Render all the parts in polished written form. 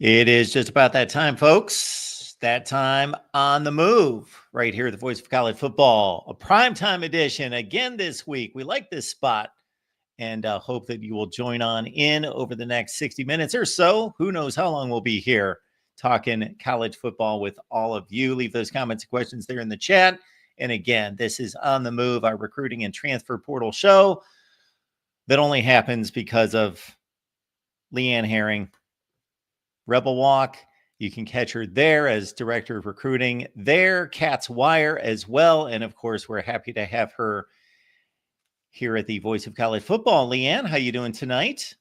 It is just about that time, folks. That time on the move right here at the Voice of College Football, a primetime edition again this week. We like this spot and hope that you will join on in over the next 60 minutes or so. Who knows how long we'll be here talking college football with all of you. Leave those comments and questions there in the chat. And again, this is On the Move, our recruiting and transfer portal show that only happens because of Leanne Herring, Rebel Walk. You can catch her there as Director of Recruiting there, Cat's Wire as well. And of course, we're happy to have her here at the Voice of College Football. Leanne, how you doing tonight?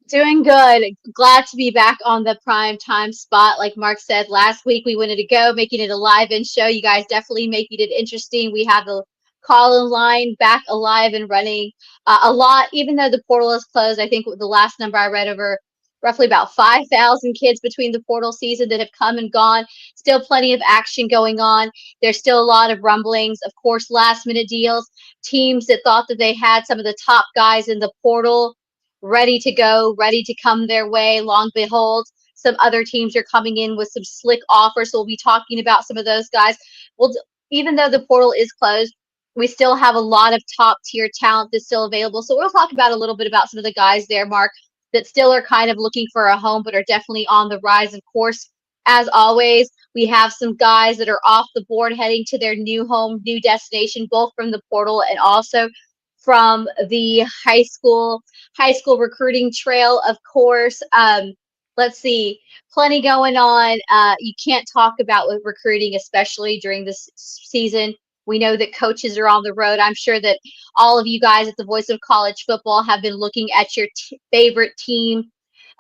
Doing good. Glad to be back on the prime time spot. Like Mark said, last week we wanted to go, making it a live-in show. You guys definitely making it interesting. We have the call-in line back alive and running a lot, even though the portal is closed. I think the last number I read over roughly about 5,000 kids between the portal season that have come and gone. Still plenty of action going on. There's still a lot of rumblings. Of course, last-minute deals. Teams that thought that they had some of the top guys in the portal ready to go, ready to come their way. Long behold, some other teams are coming in with some slick offers. So we'll be talking about some of those guys. Well, even though the portal is closed, we still have a lot of top tier talent that's still available. So we'll talk about a little bit about some of the guys there, Mark, that still are kind of looking for a home, but are definitely on the rise. Of course, as always, we have some guys that are off the board heading to their new home, new destination, both from the portal and also from the high school recruiting trail, of course. Let's see, plenty going on. You can't talk about with recruiting, especially during this season. We know that coaches are on the road. I'm sure that all of you guys at the Voice of College Football have been looking at your favorite team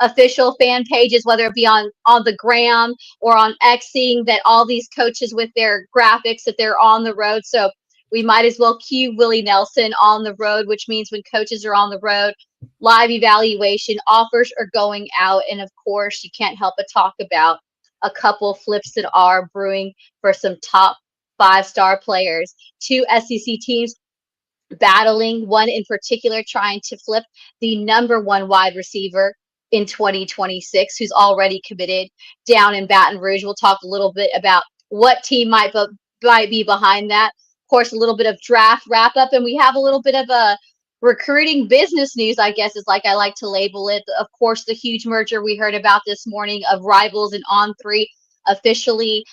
official fan pages, whether it be on the gram or on X, seeing that all these coaches with their graphics that they're on the road. So we might as well cue Willie Nelson on the road, which means when coaches are on the road, live evaluation offers are going out. And of course, you can't help but talk about a couple flips that are brewing for some top 5-star players. Two SEC teams battling, one in particular trying to flip the number one wide receiver in 2026, who's already committed down in Baton Rouge. We'll talk a little bit about what team might be behind that. Of course, a little bit of draft wrap up, and we have a little bit of a recruiting business news, I guess is like I like to label it. Of course, the huge merger we heard about this morning of Rivals and On3 officially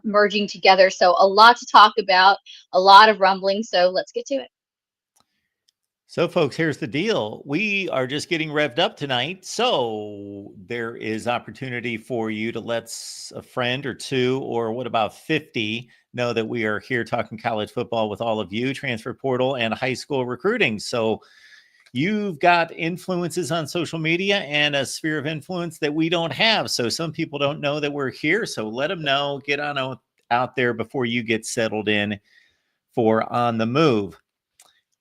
merging together. So a lot to talk about, a lot of rumbling. So let's get to it. So, folks, here's the deal. We are just getting revved up tonight. So there is opportunity for you to let a friend or two, or what about 50, know that we are here talking college football with all of you, transfer portal and high school recruiting. So you've got influences on social media and a sphere of influence that we don't have. So some people don't know that we're here. So let them know, get on out there before you get settled in for On the Move.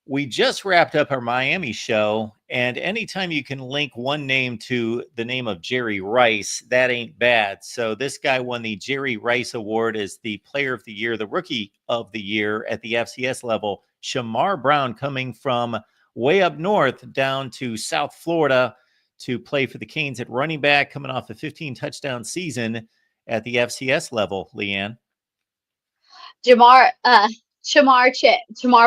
We just wrapped up our Miami show, and anytime you can link one name to the name of Jerry Rice, that ain't bad. So this guy won the Jerry Rice Award as the Player of the Year, the Rookie of the Year at the FCS level. Chamar Brown coming from way up north down to South Florida to play for the Canes at running back, coming off a 15-touchdown season at the FCS level, Leanne. Chamar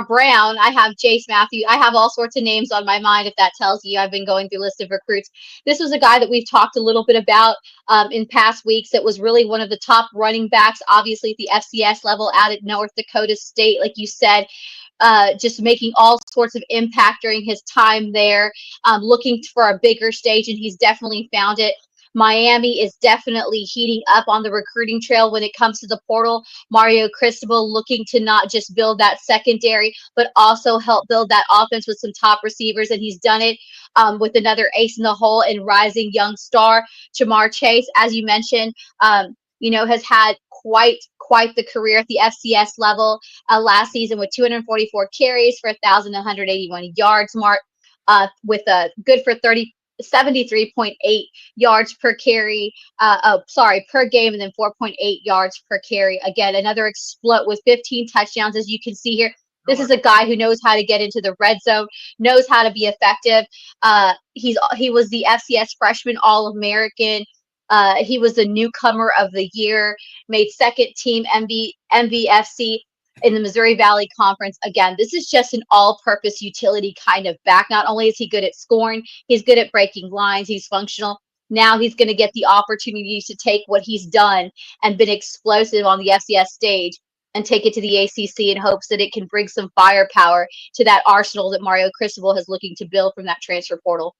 Brown. I have Jace Matthew. I have all sorts of names on my mind. If that tells you, I've been going through a list of recruits. This was a guy that we've talked a little bit about in past weeks. That was really one of the top running backs, obviously at the FCS level out at North Dakota State, like you said. Just making all sorts of impact during his time there, looking for a bigger stage, and he's definitely found it. Miami is definitely heating up on the recruiting trail when it comes to the portal. Mario Cristobal looking to not just build that secondary, but also help build that offense with some top receivers. And he's done it with another ace in the hole and rising young star, Jamar Chase, as you mentioned, has had quite the career at the FCS level last season with 244 carries for 1,181 yards, Mark, with a good for 73.8 yards per carry, per game, and then 4.8 yards per carry. Again, another explode with 15 touchdowns, as you can see here. This is a guy who knows how to get into the red zone, knows how to be effective. He was the FCS freshman All-American. He was the newcomer of the year, made second team MVFC in the Missouri Valley Conference. Again, this is just an all-purpose utility kind of back. Not only is he good at scoring, he's good at breaking lines, he's functional. Now he's going to get the opportunity to take what he's done and been explosive on the FCS stage and take it to the ACC in hopes that it can bring some firepower to that arsenal that Mario Cristobal is looking to build from that transfer portal.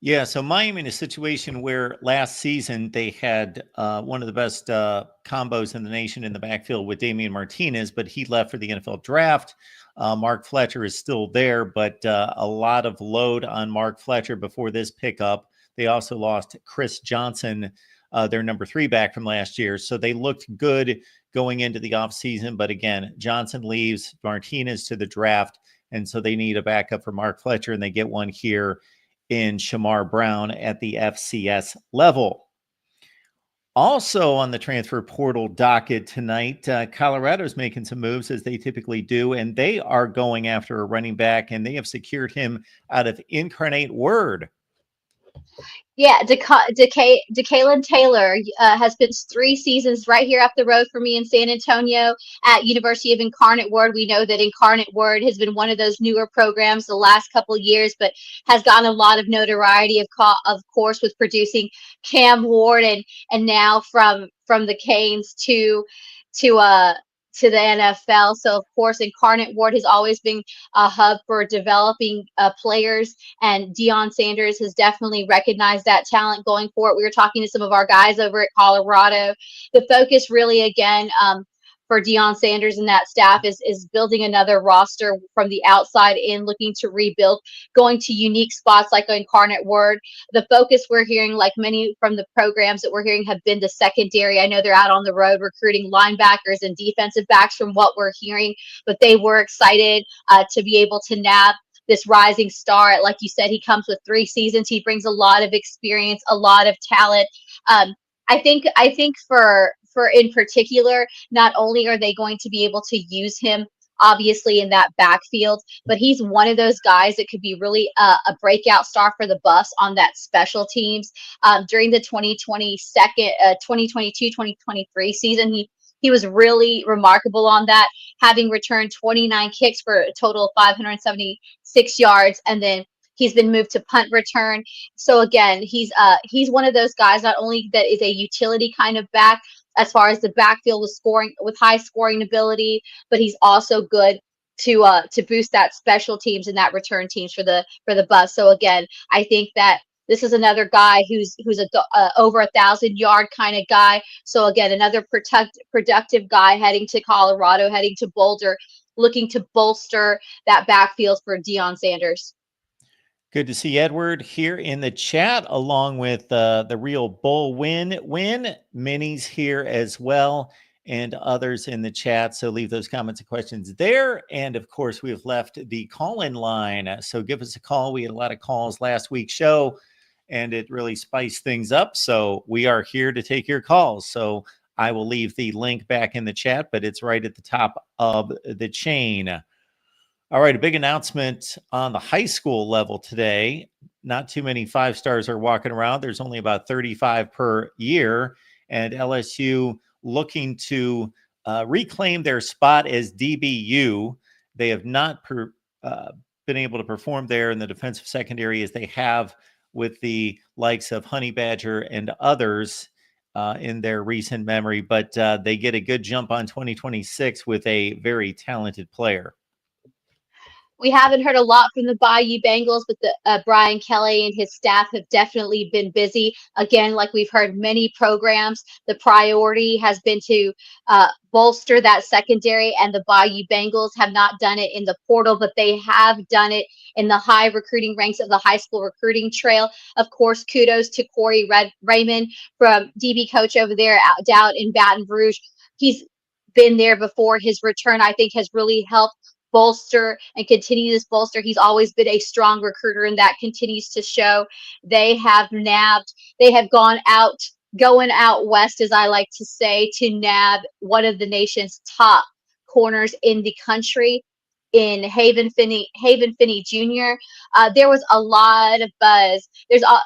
Yeah, so Miami in a situation where last season they had one of the best combos in the nation in the backfield with Damian Martinez, but he left for the NFL draft. Mark Fletcher is still there, but a lot of load on Mark Fletcher before this pickup. They also lost Chris Johnson, their number 3 back from last year. So they looked good going into the offseason. But again, Johnson leaves, Martinez to the draft. And so they need a backup for Mark Fletcher, and they get one here in Chamar Brown at the FCS level. Also on the transfer portal docket tonight, Colorado's making some moves as they typically do, and they are going after a running back, and they have secured him out of Incarnate Word. Yeah, Dealin Taylor has spent 3 seasons right here up the road for me in San Antonio at University of Incarnate Word. We know that Incarnate Word has been one of those newer programs the last couple of years, but has gotten a lot of notoriety, of course, with producing Cam Ward and now from the Canes to the NFL. So, of course, Incarnate Ward has always been a hub for developing players, and Deion Sanders has definitely recognized that talent going forward. We were talking to some of our guys over at Colorado. The focus really, again, for Deion Sanders and that staff is building another roster from the outside in, looking to rebuild, going to unique spots like Incarnate Word. The focus we're hearing, like many from the programs that we're hearing, have been the secondary. I know they're out on the road recruiting linebackers and defensive backs from what we're hearing, but they were excited to be able to nab this rising star. Like you said, he comes with 3 seasons. He brings a lot of experience, a lot of talent. I think for in particular, not only are they going to be able to use him obviously in that backfield, but he's one of those guys that could be really a breakout star for the Buffs on that special teams. During the 2022-2023 season, he was really remarkable on that, having returned 29 kicks for a total of 576 yards, and then he's been moved to punt return. So again, he's one of those guys not only that is a utility kind of back as far as the backfield with high scoring ability, but he's also good to boost that special teams and that return teams for the Buffs. So again, I think that this is another guy who's over 1,000-yard kind of guy. So again, another productive guy heading to Colorado, heading to Boulder, looking to bolster that backfield for Deion Sanders. Good to see Edward here in the chat, along with the real Bull Win. Minnie's here as well, and others in the chat. So leave those comments and questions there. And of course, we have left the call-in line. So give us a call. We had a lot of calls last week's show, and it really spiced things up. So we are here to take your calls. So I will leave the link back in the chat, but it's right at the top of the chain. All right, a big announcement on the high school level today. Not too many 5-stars are walking around. There's only about 35 per year, and LSU looking to reclaim their spot as DBU. They have not been able to perform there in the defensive secondary as they have with the likes of Honey Badger and others in their recent memory, but they get a good jump on 2026 with a very talented player. We haven't heard a lot from the Bayou Bengals, but Brian Kelly and his staff have definitely been busy. Again, like we've heard many programs, the priority has been to bolster that secondary, and the Bayou Bengals have not done it in the portal, but they have done it in the high recruiting ranks of the high school recruiting trail. Of course, kudos to Corey Raymond, from DB coach over there out in Baton Rouge. He's been there before. His return, I think, has really helped bolster and continue this bolster. He's always been a strong recruiter, and that continues to show. They have going out west, as I like to say, to nab one of the nation's top corners in the country in Haven Finney Jr. There was a lot of buzz.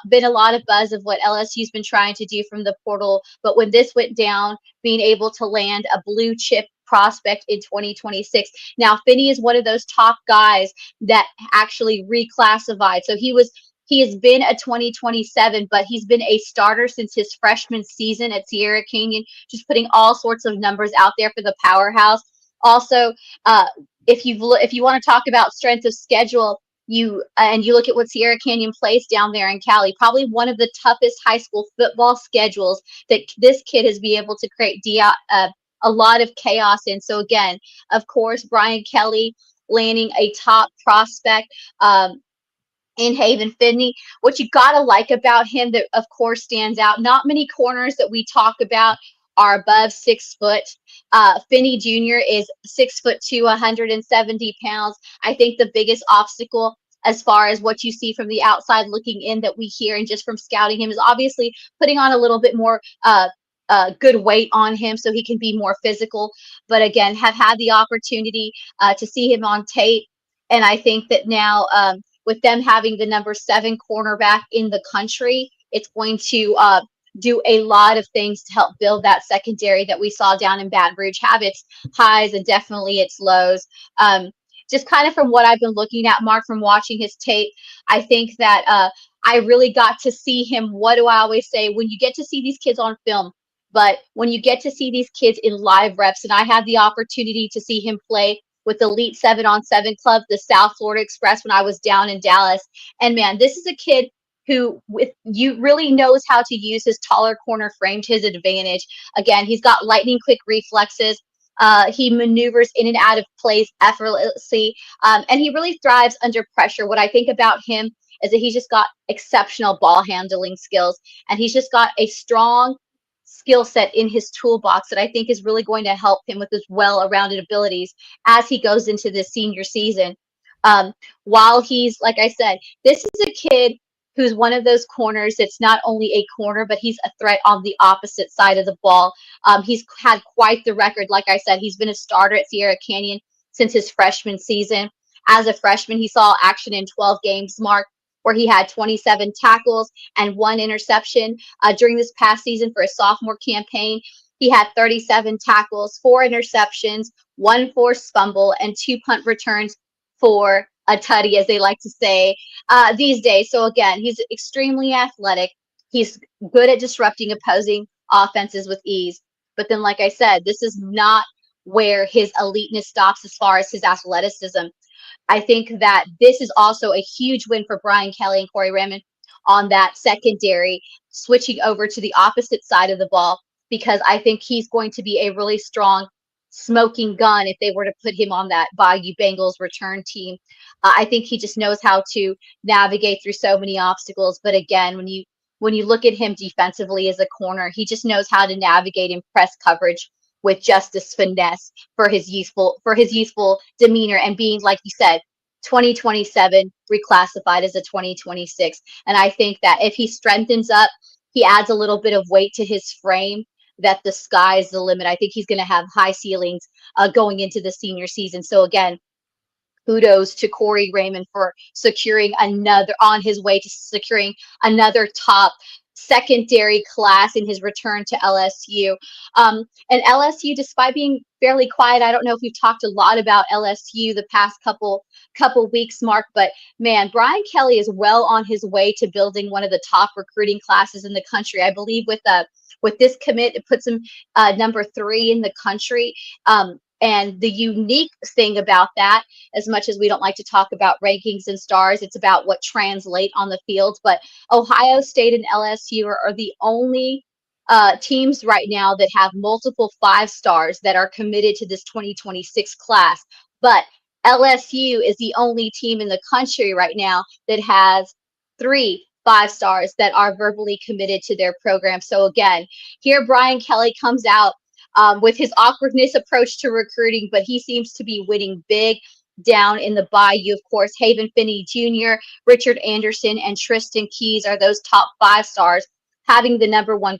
Been a lot of buzz of what LSU's been trying to do from the portal, but when this went down, being able to land a blue chip prospect in 2026. Now, Finney is one of those top guys that actually reclassified. So he has been a 2027, but he's been a starter since his freshman season at Sierra Canyon, just putting all sorts of numbers out there for the powerhouse. Also, if you want to talk about strength of schedule, you look at what Sierra Canyon plays down there in Cali, probably one of the toughest high school football schedules that this kid has been able to create a lot of chaos in. So again, of course, Brian Kelly landing a top prospect. In Haven Finney. What you gotta like about him that of course stands out, not many corners that we talk about are above 6 foot. Finney Jr. is 6'2", 170 pounds. I think the biggest obstacle as far as what you see from the outside looking in that we hear and just from scouting him is obviously putting on a little bit more good weight on him so he can be more physical. But again, have had the opportunity to see him on tape. And I think that now with them having the number 7 cornerback in the country, it's going to do a lot of things to help build that secondary that we saw down in Baton Rouge have its highs and definitely its lows. Just kind of from what I've been looking at, Mark, from watching his tape, I think that I really got to see him. What do I always say? When you get to see these kids on film, but when you get to see these kids in live reps, and I had the opportunity to see him play with Elite 7-on-7 Club, the South Florida Express, when I was down in Dallas. And man, this is a kid who you really knows how to use his taller corner frame to his advantage. Again, he's got lightning quick reflexes. He maneuvers in and out of plays effortlessly, and he really thrives under pressure. What I think about him is that he's just got exceptional ball handling skills, and he's just got a strong skill set in his toolbox that I think is really going to help him with his well-rounded abilities as he goes into this senior season. While he's, like I said, this is a kid who's one of those corners that's not only a corner, but he's a threat on the opposite side of the ball. He's had quite the record. Like I said, he's been a starter at Sierra Canyon since his freshman season. As a freshman, he saw action in 12 games, Mark, where he had 27 tackles and 1 interception. During this past season for a sophomore campaign, he had 37 tackles, 4 interceptions, 1 forced fumble, and 2 punt returns for a tutty, as they like to say these days. So again, he's extremely athletic. He's good at disrupting opposing offenses with ease. But then, like I said, this is not where his eliteness stops as far as his athleticism. I think that this is also a huge win for Brian Kelly and Corey Raymond on that secondary, switching over to the opposite side of the ball, because I think he's going to be a really strong smoking gun if they were to put him on that Bayou Bengals return team. I think he just knows how to navigate through so many obstacles. But again, when you look at him defensively as a corner, he just knows how to navigate and press coverage with justice finesse for his youthful demeanor and being, like you said, 2027 reclassified as a 2026. And I think that if he strengthens up, he adds a little bit of weight to his frame, that the sky's the limit. I think he's going to have high ceilings going into the senior season. So again, kudos to Corey Raymond for securing on his way to securing another top secondary class in his return to LSU. And LSU, despite being fairly quiet, I don't know if we've talked a lot about LSU the past couple weeks, Mark, but man, Brian Kelly is well on his way to building one of the top recruiting classes in the country. I believe with this commit, it puts him number 3 in the country. And the unique thing about that, as much as we don't like to talk about rankings and stars, it's about what translate on the field. But Ohio State and LSU are the only teams right now that have multiple 5 stars that are committed to this 2026 class. But LSU is the only team in the country right now that has 3 5 stars that are verbally committed to their program. So again, here Brian Kelly comes out with his awkwardness approach to recruiting, but he seems to be winning big down in the Bayou. Of course, Haven Finney Jr., Richard Anderson, and Tristan Keys are those top 5 stars, having the number 1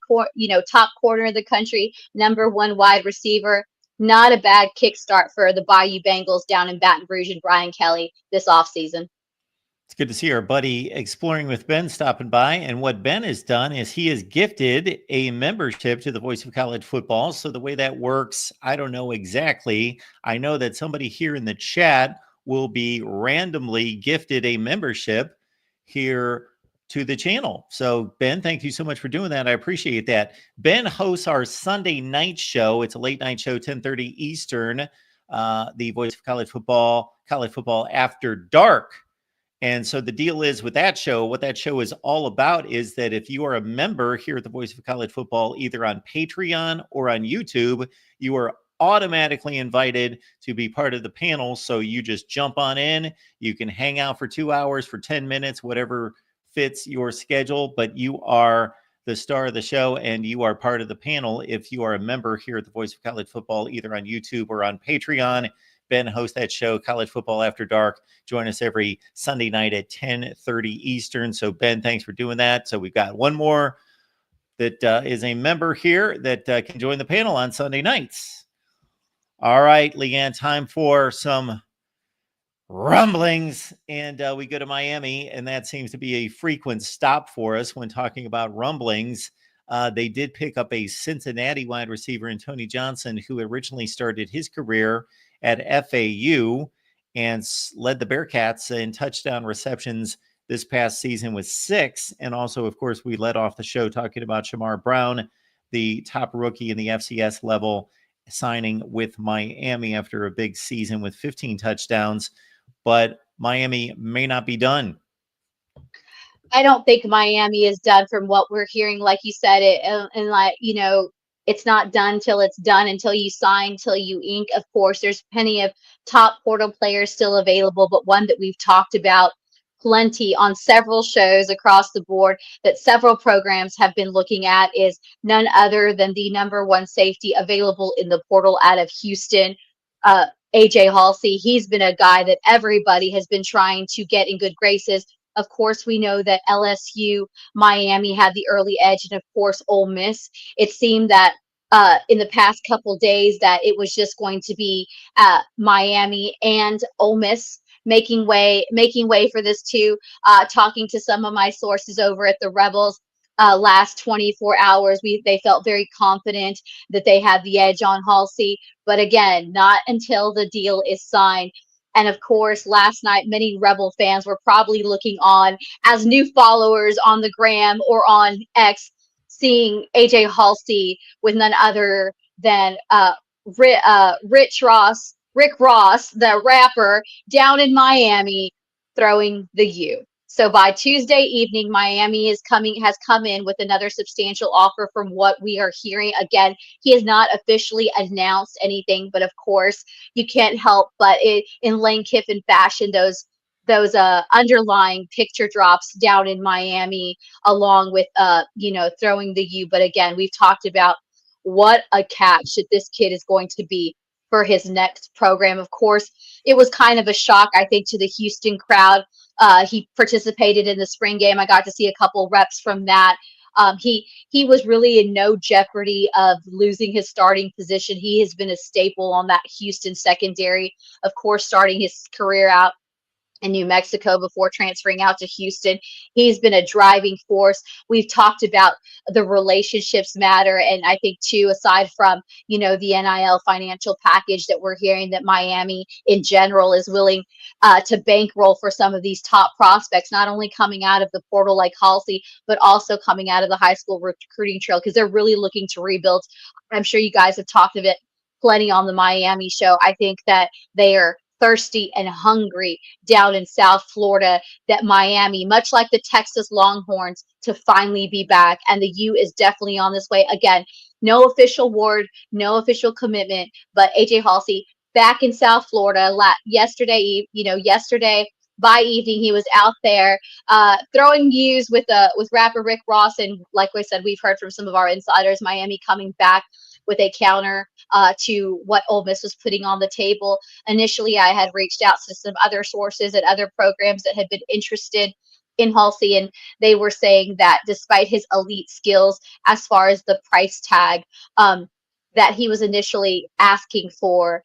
top corner of the country, number 1 wide receiver. not a bad kickstart for the Bayou Bengals down in Baton Rouge and Brian Kelly this offseason. It's good to see our buddy Exploring with Ben stopping by. And what Ben has done is he has gifted a membership to the Voice of College Football. So the way that works, I don't know exactly. I know that somebody here in the chat will be randomly gifted a membership here to the channel. So Ben, thank you so much for doing that. I appreciate that. Ben hosts our Sunday night show. It's a late night show, 10:30 Eastern. The Voice of College Football After Dark. And so the deal is with that show, what that show is all about is that if you are a member here at the Voice of College Football, either on Patreon or on YouTube, you are automatically invited to be part of the panel. So you just jump on in, you can hang out for 2 hours, for 10 minutes, whatever fits your schedule, but you are the star of the show and you are part of the panel if you are a member here at the Voice of College Football, either on YouTube or on Patreon. Ben hosts that show, College Football After Dark. Join us every Sunday night at 10:30 Eastern. So, Ben, thanks for doing that. So we've got one more that is a member here that can join the panel on Sunday nights. All right, Leanne, time for some rumblings. And we go to Miami, and that seems to be a frequent stop for us when talking about rumblings. They did pick up a Cincinnati wide receiver in Tony Johnson, who originally started his career at FAU and led the Bearcats in touchdown receptions this past season with 6. And also, of course, we led off the show talking about Chamar Brown, the top rookie in the FCS level, signing with Miami after a big season with 15 touchdowns. But Miami may not be done. I don't think Miami is done from what we're hearing. Like you said, and like, it's not done till it's done, until you sign, till you ink. Of course, there's plenty of top portal players still available, but one that we've talked about plenty on several shows across the board that several programs have been looking at is none other than the number one safety available in the portal out of Houston, AJ Halsey. He's been a guy that everybody has been trying to get in good graces. Of course, we know that LSU, Miami had the early edge, and of course, Ole Miss. It seemed that in the past couple days that it was just going to be Miami and Ole Miss making way for this too. Talking to some of my sources over at the Rebels last 24 hours, they felt very confident that they had the edge on Halsey. But again, not until the deal is signed. And of course, last night, many Rebel fans were probably looking on as new followers on the gram or on X, seeing AJ Halsey with none other than Rick Ross, the rapper, down in Miami, throwing the U. So by Tuesday evening, Miami has come in with another substantial offer from what we are hearing. Again, he has not officially announced anything, but of course, you can't help but in Lane Kiffin fashion, those underlying picture drops down in Miami, along with throwing the U. But again, we've talked about what a catch that this kid is going to be for his next program. Of course, it was kind of a shock, I think, to the Houston crowd. He participated in the spring game. I got to see a couple reps from that. He was really in no jeopardy of losing his starting position. He has been a staple on that Houston secondary, of course, starting his career out in New Mexico before transferring out to Houston. He's been a driving force. We've talked about the relationships matter. And I think too, aside from, the NIL financial package that we're hearing, that Miami in general is willing to bankroll for some of these top prospects, not only coming out of the portal like Halsey, but also coming out of the high school recruiting trail, because they're really looking to rebuild. I'm sure you guys have talked of it plenty on the Miami show. I think that they are thirsty and hungry down in South Florida, that Miami, much like the Texas Longhorns, to finally be back. And the U is definitely on this way. Again, no official word, no official commitment, but AJ Halsey back in South Florida yesterday by evening, he was out there throwing U's with rapper Rick Ross. And like I said, we've heard from some of our insiders, Miami coming back with a counter to what Ole Miss was putting on the table. Initially, I had reached out to some other sources at other programs that had been interested in Halsey, and they were saying that despite his elite skills, as far as the price tag, that he was initially asking for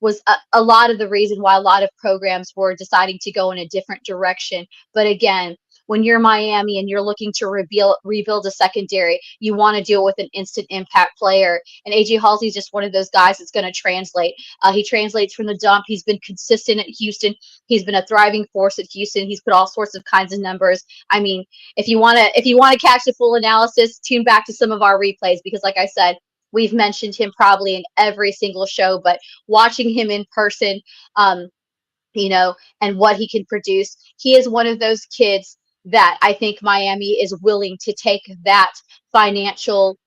was a lot of the reason why a lot of programs were deciding to go in a different direction. But again, when you're Miami and you're looking to rebuild a secondary, you want to deal with an instant impact player. And AJ Halsey is just one of those guys that's going to translate. He translates from the dump. He's been consistent at Houston. He's been a thriving force at Houston. He's put all sorts of kinds of numbers. I mean, if you want to catch the full analysis, tune back to some of our replays, because like I said, we've mentioned him probably in every single show, but watching him in person, and what he can produce, he is one of those kids that I think Miami is willing to take that financial,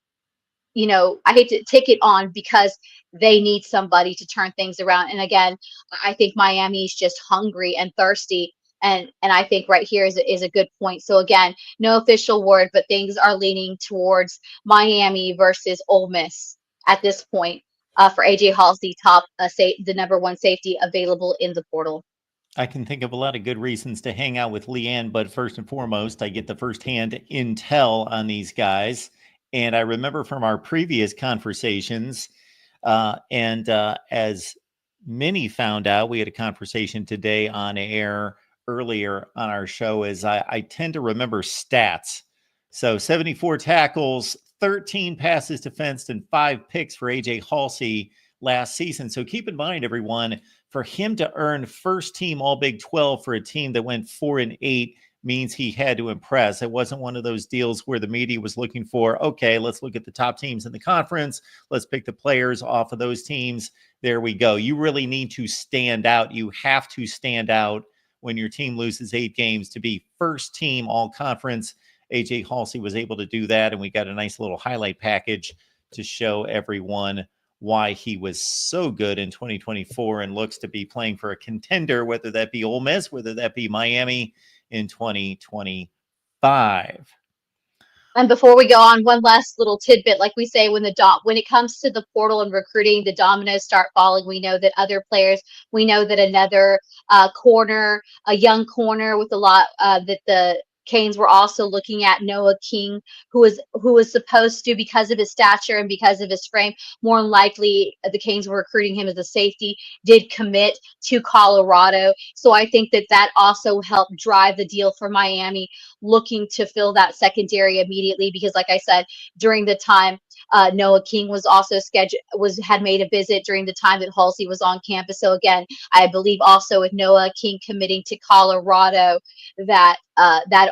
I hate to take it on, because they need somebody to turn things around. And again, I think Miami is just hungry and thirsty. And I think right here is a good point. So again, no official word, but things are leaning towards Miami versus Ole Miss at this point for AJ Halsey, the number one safety available in the portal. I can think of a lot of good reasons to hang out with Leanne, but first and foremost, I get the firsthand intel on these guys. And I remember from our previous conversations, as many found out, we had a conversation today on air earlier on our show, as I tend to remember stats. So 74 tackles, 13 passes defensed, and 5 picks for AJ Halsey last season. So keep in mind, everyone, for him to earn first team All Big 12 for a team that went 4-8 means he had to impress. It wasn't one of those deals where the media was looking for, okay, let's look at the top teams in the conference. Let's pick the players off of those teams. There we go. You really need to stand out. You have to stand out when your team loses 8 games to be first team all conference. AJ Halsey was able to do that, and we got a nice little highlight package to show everyone why he was so good in 2024 and looks to be playing for a contender, whether that be Ole Miss, whether that be Miami in 2025. And before we go on, one last little tidbit, like we say, when it comes to the portal and recruiting, the dominoes start falling. We know that other players, we know that another corner, a young corner with a lot that the Canes were also looking at, Noah King, who was supposed to, because of his stature and because of his frame, more than likely the Canes were recruiting him as a safety, did commit to Colorado. So I think that also helped drive the deal for Miami, looking to fill that secondary immediately, because like I said, during the time Noah King was also had made a visit during the time that Halsey was on campus. So again, I believe also with Noah King committing to Colorado, that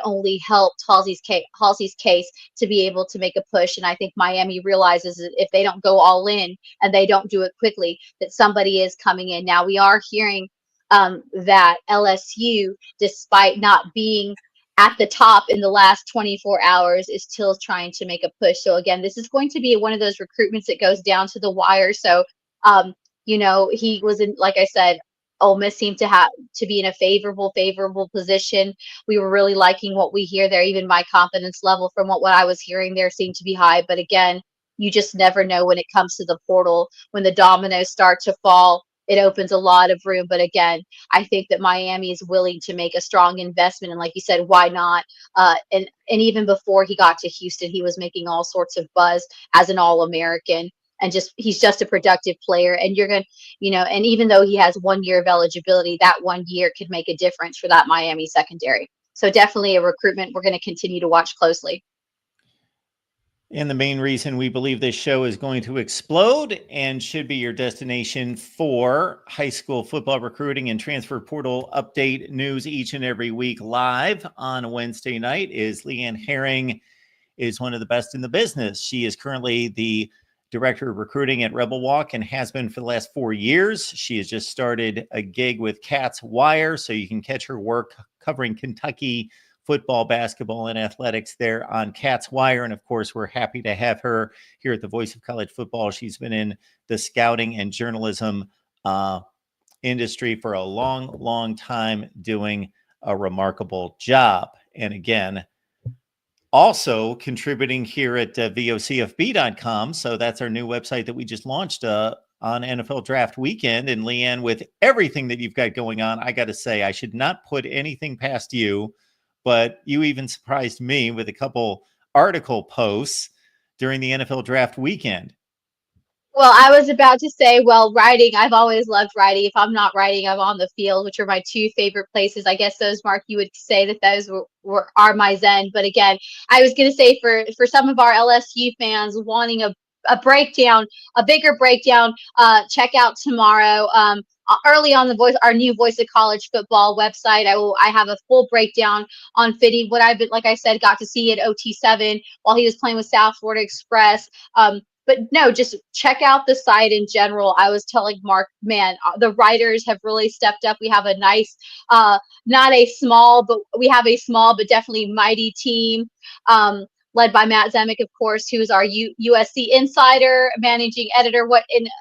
only helped Halsey's case to be able to make a push. And I think Miami realizes that if they don't go all in and they don't do it quickly, that somebody is coming in. Now we are hearing that LSU, despite not being at the top in the last 24 hours, is still trying to make a push. So again, this is going to be one of those recruitments that goes down to the wire. So, he was in, like I said, Ole Miss seemed to be in a favorable position. We were really liking what we hear there. Even my confidence level from what I was hearing there seemed to be high. But again, you just never know when it comes to the portal. When the dominoes start to fall, it opens a lot of room. But again, I think that Miami is willing to make a strong investment. And like you said, why not? And even before he got to Houston, he was making all sorts of buzz as an All-American. And he's just a productive player. And you're going to, and even though he has 1 year of eligibility, that 1 year could make a difference for that Miami secondary. So definitely a recruitment we're going to continue to watch closely. And the main reason we believe this show is going to explode and should be your destination for high school football recruiting and transfer portal update news each and every week live on Wednesday night is Leanne Herring is one of the best in the business. She is currently the director of recruiting at Rebel Walk and has been for the last 4 years. She has just started a gig with Cat's Wire, so you can catch her work covering Kentucky football, basketball, and athletics there on Cat's Wire. And of course, we're happy to have her here at the Voice of College Football. She's been in the scouting and journalism industry for a long, long time, doing a remarkable job. And again, also contributing here at vocfb.com. So that's our new website that we just launched on NFL Draft Weekend. And Leanne, with everything that you've got going on, I got to say, I should not put anything past you, but you even surprised me with a couple article posts during the NFL Draft Weekend. Well, I was about to say, well, writing, I've always loved writing. If I'm not writing, I'm on the field, which are my two favorite places. I guess those, Mark, you would say that those are my zen. But again, I was going to say for some of our LSU fans wanting a breakdown, a bigger breakdown, check out tomorrow. Early on our new Voice of College Football website. I have a full breakdown on Finny. What I've been, like I said, got to see at OT7 while he was playing with South Florida Express. But no, just check out the site in general. I was telling Mark, man, the writers have really stepped up. We have a nice, not a small, but we have a small but definitely mighty team. Led by Matt Zemek, of course, who is our USC insider, managing editor.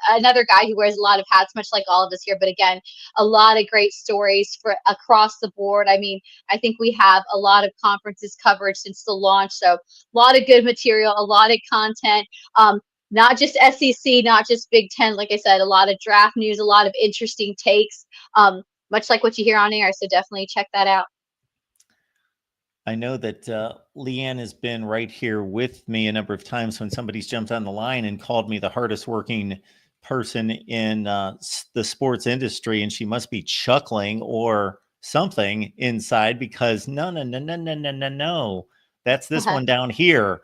Another guy who wears a lot of hats, much like all of us here. But again, a lot of great stories for across the board. I mean, I think we have a lot of conferences coverage since the launch, so a lot of good material, a lot of content. Not just SEC, not just Big Ten. Like I said, a lot of draft news, a lot of interesting takes, much like what you hear on air. So definitely check that out. I know that Leanne has been right here with me a number of times when somebody's jumped on the line and called me the hardest working person in the sports industry, and she must be chuckling or something inside because no, that's this one down here.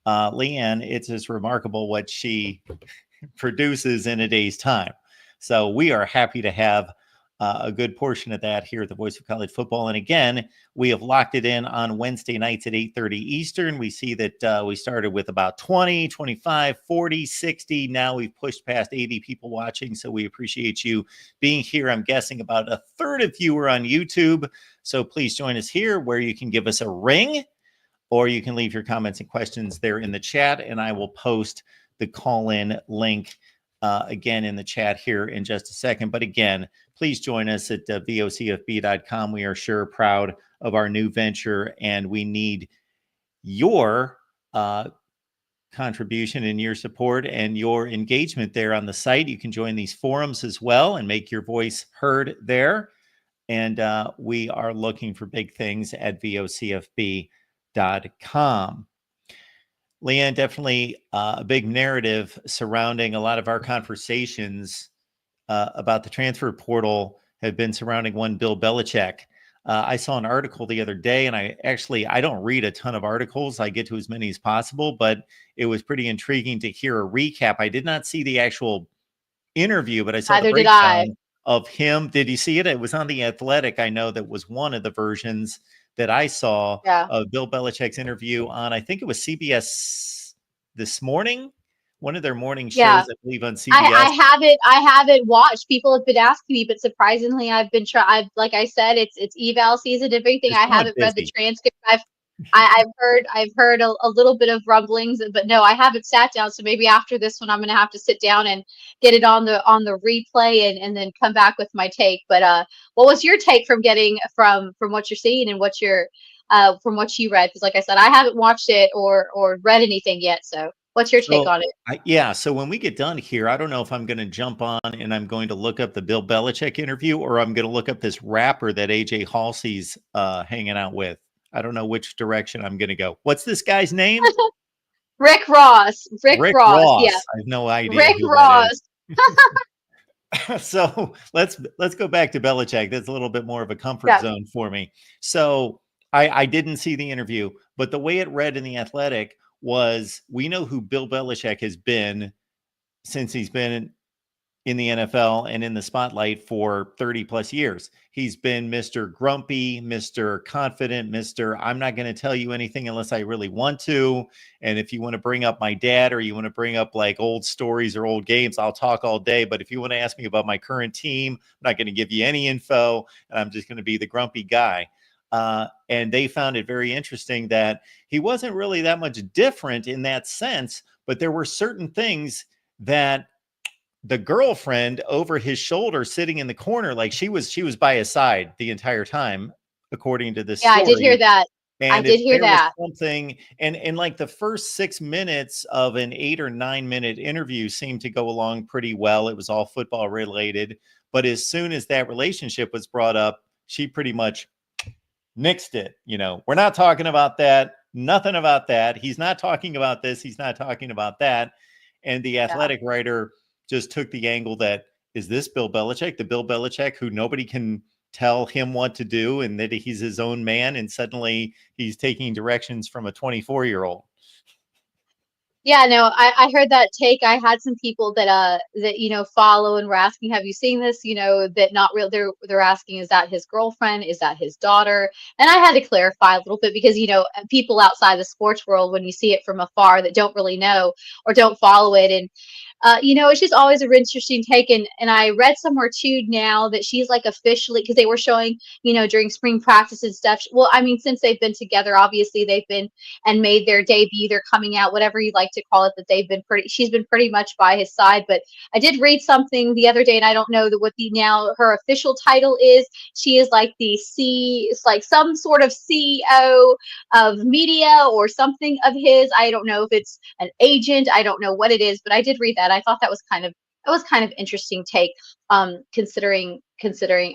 Leanne, it's just remarkable what she produces in a day's time. So we are happy to have a good portion of that here at the Voice of College Football. And again, we have locked it in on Wednesday nights at 8:30 Eastern. We see that we started with about 20, 25, 40, 60. Now we've pushed past 80 people watching. So we appreciate you being here. I'm guessing about a third of you are on YouTube. So please join us here where you can give us a ring, or you can leave your comments and questions there in the chat, and I will post the call-in link again in the chat here in just a second. But again, please join us at vocfb.com. We are sure proud of our new venture, and we need your contribution and your support and your engagement there on the site. You can join these forums as well and make your voice heard there. And we are looking for big things at vocfb.com. Leanne, definitely a big narrative surrounding a lot of our conversations about the transfer portal have been surrounding one Bill Belichick. I saw an article the other day, and I don't read a ton of articles. I get to as many as possible, but it was pretty intriguing to hear a recap. I did not see the actual interview, but I saw the breakdown of him. Did you see it? It was on The Athletic. I know that was one of the versions that I saw of Bill Belichick's interview on, I think it was CBS This Morning, one of their morning shows, I believe, on CBS. I haven't watched. People have been asking me, but surprisingly, I've like I said, it's eval season and everything. I haven't read the transcript. I've heard a little bit of rumblings, but no, I haven't sat down. So maybe after this one, I'm going to have to sit down and get it on the replay and then come back with my take. But what was your take from getting from what you're seeing and what you're from what you read? Because like I said, I haven't watched it or read anything yet. So what's your take on it? So when we get done here, I don't know if I'm going to jump on and I'm going to look up the Bill Belichick interview, or I'm going to look up this rapper that AJ Halsey's hanging out with. I don't know which direction I'm going to go. What's this guy's name? Rick Ross. Rick Ross. Yeah. I have no idea. Rick Ross. So let's go back to Belichick. That's a little bit more of a comfort zone for me. So I didn't see the interview, but the way it read in The Athletic was, we know who Bill Belichick has been since he's been in the NFL and in the spotlight for 30 plus years. He's been Mr. Grumpy, Mr. Confident, Mr. I'm not going to tell you anything unless I really want to. And if you want to bring up my dad, or you want to bring up like old stories or old games, I'll talk all day. But if you want to ask me about my current team, I'm not going to give you any info, and I'm just going to be the grumpy guy. And they found it very interesting that he wasn't really that much different in that sense, but there were certain things that the girlfriend over his shoulder sitting in the corner, like she was by his side the entire time, according to this story. I did hear that. And I did hear that. Something, and like the first 6 minutes of an 8 or 9 minute interview seemed to go along pretty well. It was all football related. But as soon as that relationship was brought up, she pretty much nixed it. We're not talking about that. Nothing about that. He's not talking about this. He's not talking about that. And the Yeah. athletic writer just took the angle that, is this Bill Belichick, the Bill Belichick who nobody can tell him what to do and that he's his own man, and suddenly he's taking directions from a 24-year-old? Yeah, no, I heard that take. I had some people that follow and were asking, have you seen this? That not real. They're asking, is that his girlfriend? Is that his daughter? And I had to clarify a little bit because people outside the sports world, when you see it from afar, that don't really know or don't follow it, and it's just always a interesting take. And I read somewhere too now that she's like officially, because they were showing during spring practice and stuff. Well, I mean, since they've been together, obviously they've been and made their debut. They're coming out, whatever you like to call it, that she's been pretty much by his side. But I did read something the other day, and I don't know what her official title is. She is like it's like some sort of CEO of media or something of his. I don't know if it's an agent. I don't know what it is, but I did read that. I thought that was kind of interesting take, considering.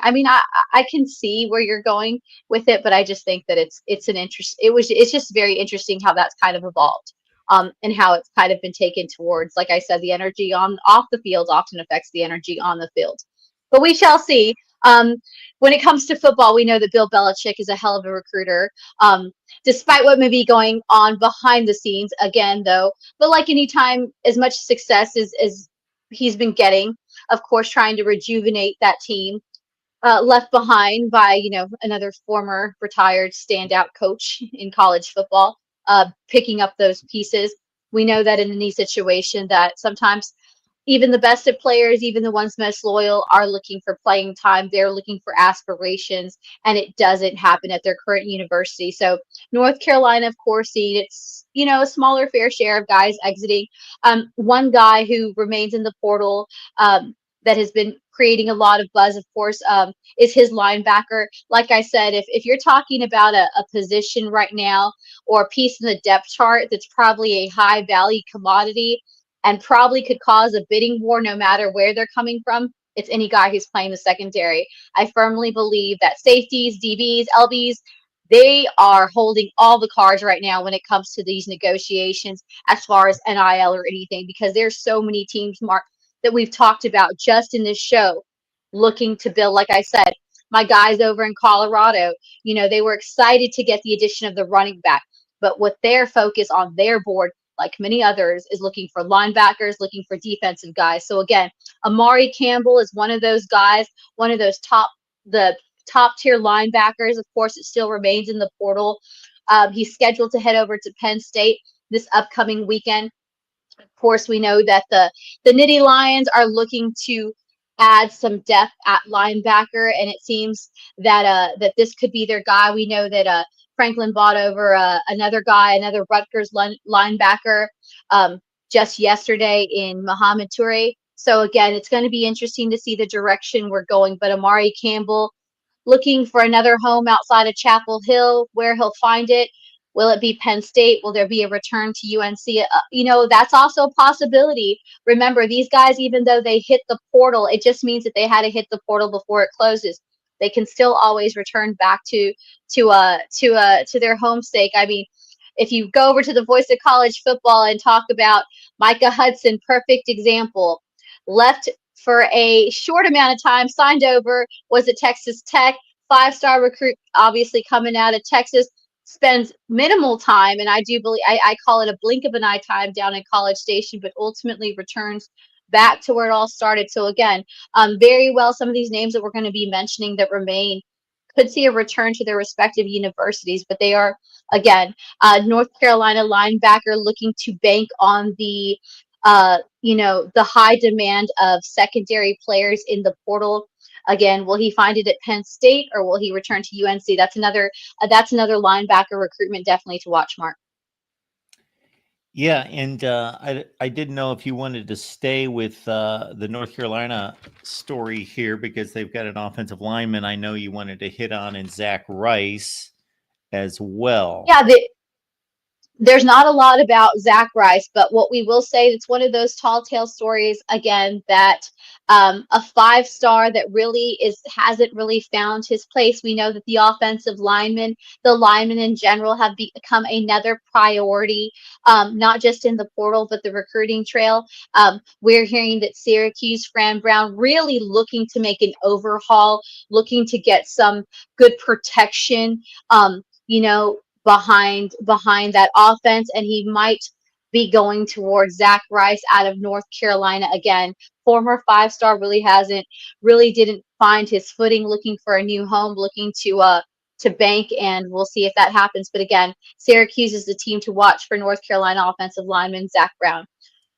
I mean, I can see where you're going with it, but I just think that it's just very interesting how that's kind of evolved, and how it's kind of been taken towards, like I said, the energy on off the field often affects the energy on the field. But we shall see. When it comes to football, we know that Bill Belichick is a hell of a recruiter. Despite what may be going on behind the scenes, again, though, but like any time, as much success as he's been getting, of course, trying to rejuvenate that team, left behind by another former retired standout coach in college football, picking up those pieces. We know that in any situation that sometimes even the best of players, even the ones most loyal, are looking for playing time. They're looking for aspirations, and it doesn't happen at their current university. So North Carolina, of course, it's a smaller fair share of guys exiting. One guy who remains in the portal, that has been creating a lot of buzz, of course, is his linebacker. Like I said, if you're talking about a position right now or a piece in the depth chart that's probably a high value commodity and probably could cause a bidding war no matter where they're coming from, it's any guy who's playing the secondary. I firmly believe that safeties, DBs, LBs, they are holding all the cards right now when it comes to these negotiations as far as NIL or anything, because there's so many teams, Mark, that we've talked about just in this show looking to build. Like I said, my guys over in Colorado, they were excited to get the addition of the running back, but what their focus on their board, like many others, is looking for linebackers, looking for defensive guys. So again, Amari Campbell is one of those guys, one of those the top tier linebackers. Of course, it still remains in the portal. He's scheduled to head over to Penn State this upcoming weekend. Of course, we know that the Nittany Lions are looking to add some depth at linebacker, and it seems that that this could be their guy. We know that Franklin bought over another guy, another Rutgers linebacker, just yesterday in Muhammad Toure. So again, it's going to be interesting to see the direction we're going. But Amari Campbell looking for another home outside of Chapel Hill, where he'll find it. Will it be Penn State? Will there be a return to UNC? That's also a possibility. Remember, these guys, even though they hit the portal, it just means that they had to hit the portal before it closes. They can still always return back to their home stake. I mean, if you go over to the Voice of College Football and talk about Micah Hudson, perfect example, left for a short amount of time, signed over, was at Texas Tech, 5-star recruit, obviously coming out of Texas, spends minimal time, and I do believe I call it a blink of an eye time down in College Station, but ultimately returns back to where it all started. So again, very well, some of these names that we're going to be mentioning that remain could see a return to their respective universities, but they are, again, North Carolina linebacker looking to bank on the high demand of secondary players in the portal. Again, will he find it at Penn State or will he return to UNC? That's another linebacker recruitment definitely to watch, Mark. Yeah, and I didn't know if you wanted to stay with the North Carolina story here because they've got an offensive lineman I know you wanted to hit on in Zach Rice as well. Yeah, there's not a lot about Zach Rice, but what we will say, it's one of those tall tale stories, again, that A five-star that really hasn't really found his place. We know that the offensive linemen, the linemen in general, have become another priority, not just in the portal but the recruiting trail. We're hearing that Syracuse, Fran Brown, really looking to make an overhaul, looking to get some good protection, behind that offense, and he might be going towards Zach Rice out of North Carolina again. Former five-star really didn't find his footing, looking for a new home, looking to bank, and we'll see if that happens. But again, Syracuse is the team to watch for North Carolina offensive lineman Zach Brown.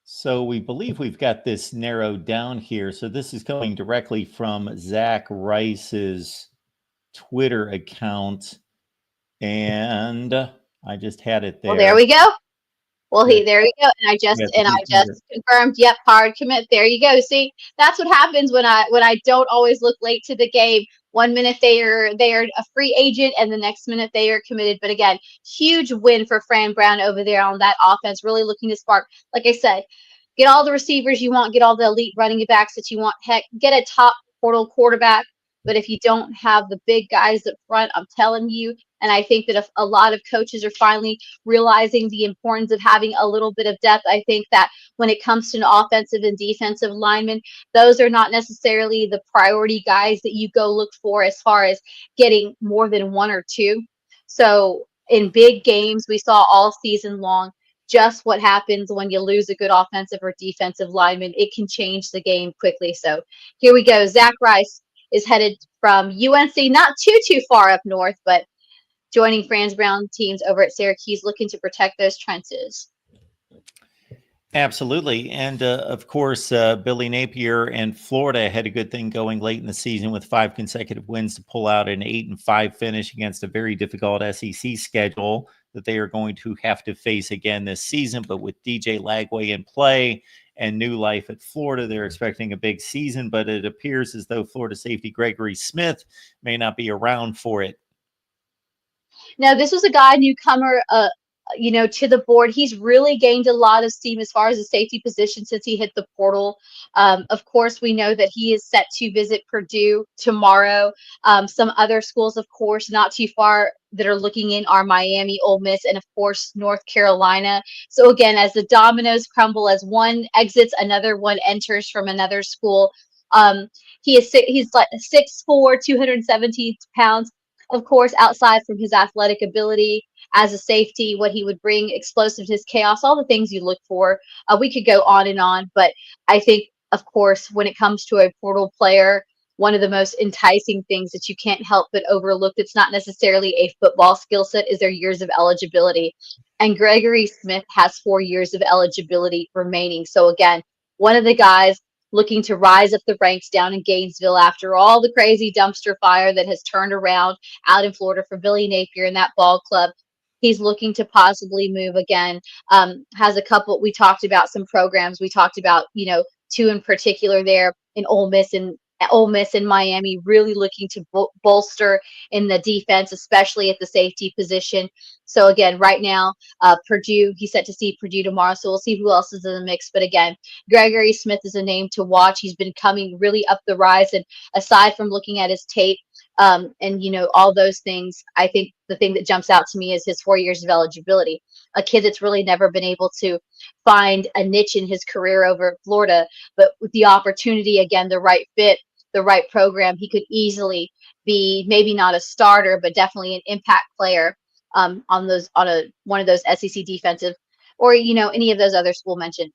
So we believe we've got this narrowed down here. So this is coming directly from Zach Rice's Twitter account. And I just had it there. Well, there we go. Well, there you go. And I just confirmed. Yep, hard commit. There you go. See, that's what happens when I don't always look late to the game. 1 minute they are a free agent, and the next minute they are committed. But again, huge win for Fran Brown over there on that offense. Really looking to spark. Like I said, get all the receivers you want, get all the elite running backs that you want. Heck, get a top portal quarterback. But if you don't have the big guys up front, I'm telling you, and I think that if a lot of coaches are finally realizing the importance of having a little bit of depth. I think that when it comes to an offensive and defensive lineman, those are not necessarily the priority guys that you go look for as far as getting more than one or two. So in big games, we saw all season long just what happens when you lose a good offensive or defensive lineman. It can change the game quickly. So here we go. Zach Rice is headed from UNC, not too far up north, but joining Fran Brown teams over at Syracuse, looking to protect those trenches. Absolutely. And of course, Billy Napier and Florida had a good thing going late in the season with 5 consecutive wins to pull out an 8-5 finish against a very difficult SEC schedule that they are going to have to face again this season. But with DJ Lagway in play and new life at Florida, they're expecting a big season. But it appears as though Florida safety Gregory Smith may not be around for it. Now, this was a guy, newcomer, to the board. He's really gained a lot of steam as far as the safety position since he hit the portal. Of course, we know that he is set to visit Purdue tomorrow. Some other schools, of course, not too far that are looking in are Miami, Ole Miss, and of course, North Carolina. So again, as the dominoes crumble, as one exits, another one enters from another school. He's like 6'4", 217 pounds. Of course, outside from his athletic ability as a safety, what he would bring, explosiveness, chaos, all the things you look for. We could go on and on, but I think, of course, when it comes to a portal player, one of the most enticing things that you can't help but overlook, it's not necessarily a football skill set, is their years of eligibility. And Gregory Smith has 4 years of eligibility remaining. So again, one of the guys looking to rise up the ranks down in Gainesville after all the crazy dumpster fire that has turned around out in Florida for Billy Napier and that ball club. He's looking to possibly move again. Has a couple, we talked about some programs. We talked about, 2 in particular there in Ole Miss and Miami, really looking to bolster in the defense, especially at the safety position. So again, right now, Purdue, he's set to see Purdue tomorrow. So we'll see who else is in the mix. But again, Gregory Smith is a name to watch. He's been coming really up the rise. And aside from looking at his tape, and all those things, I think the thing that jumps out to me is his 4 years of eligibility. A kid that's really never been able to find a niche in his career over at Florida, but with the opportunity, again, the right fit, the right program, he could easily be maybe not a starter, but definitely an impact player on one of those SEC defensive or any of those other school mentioned.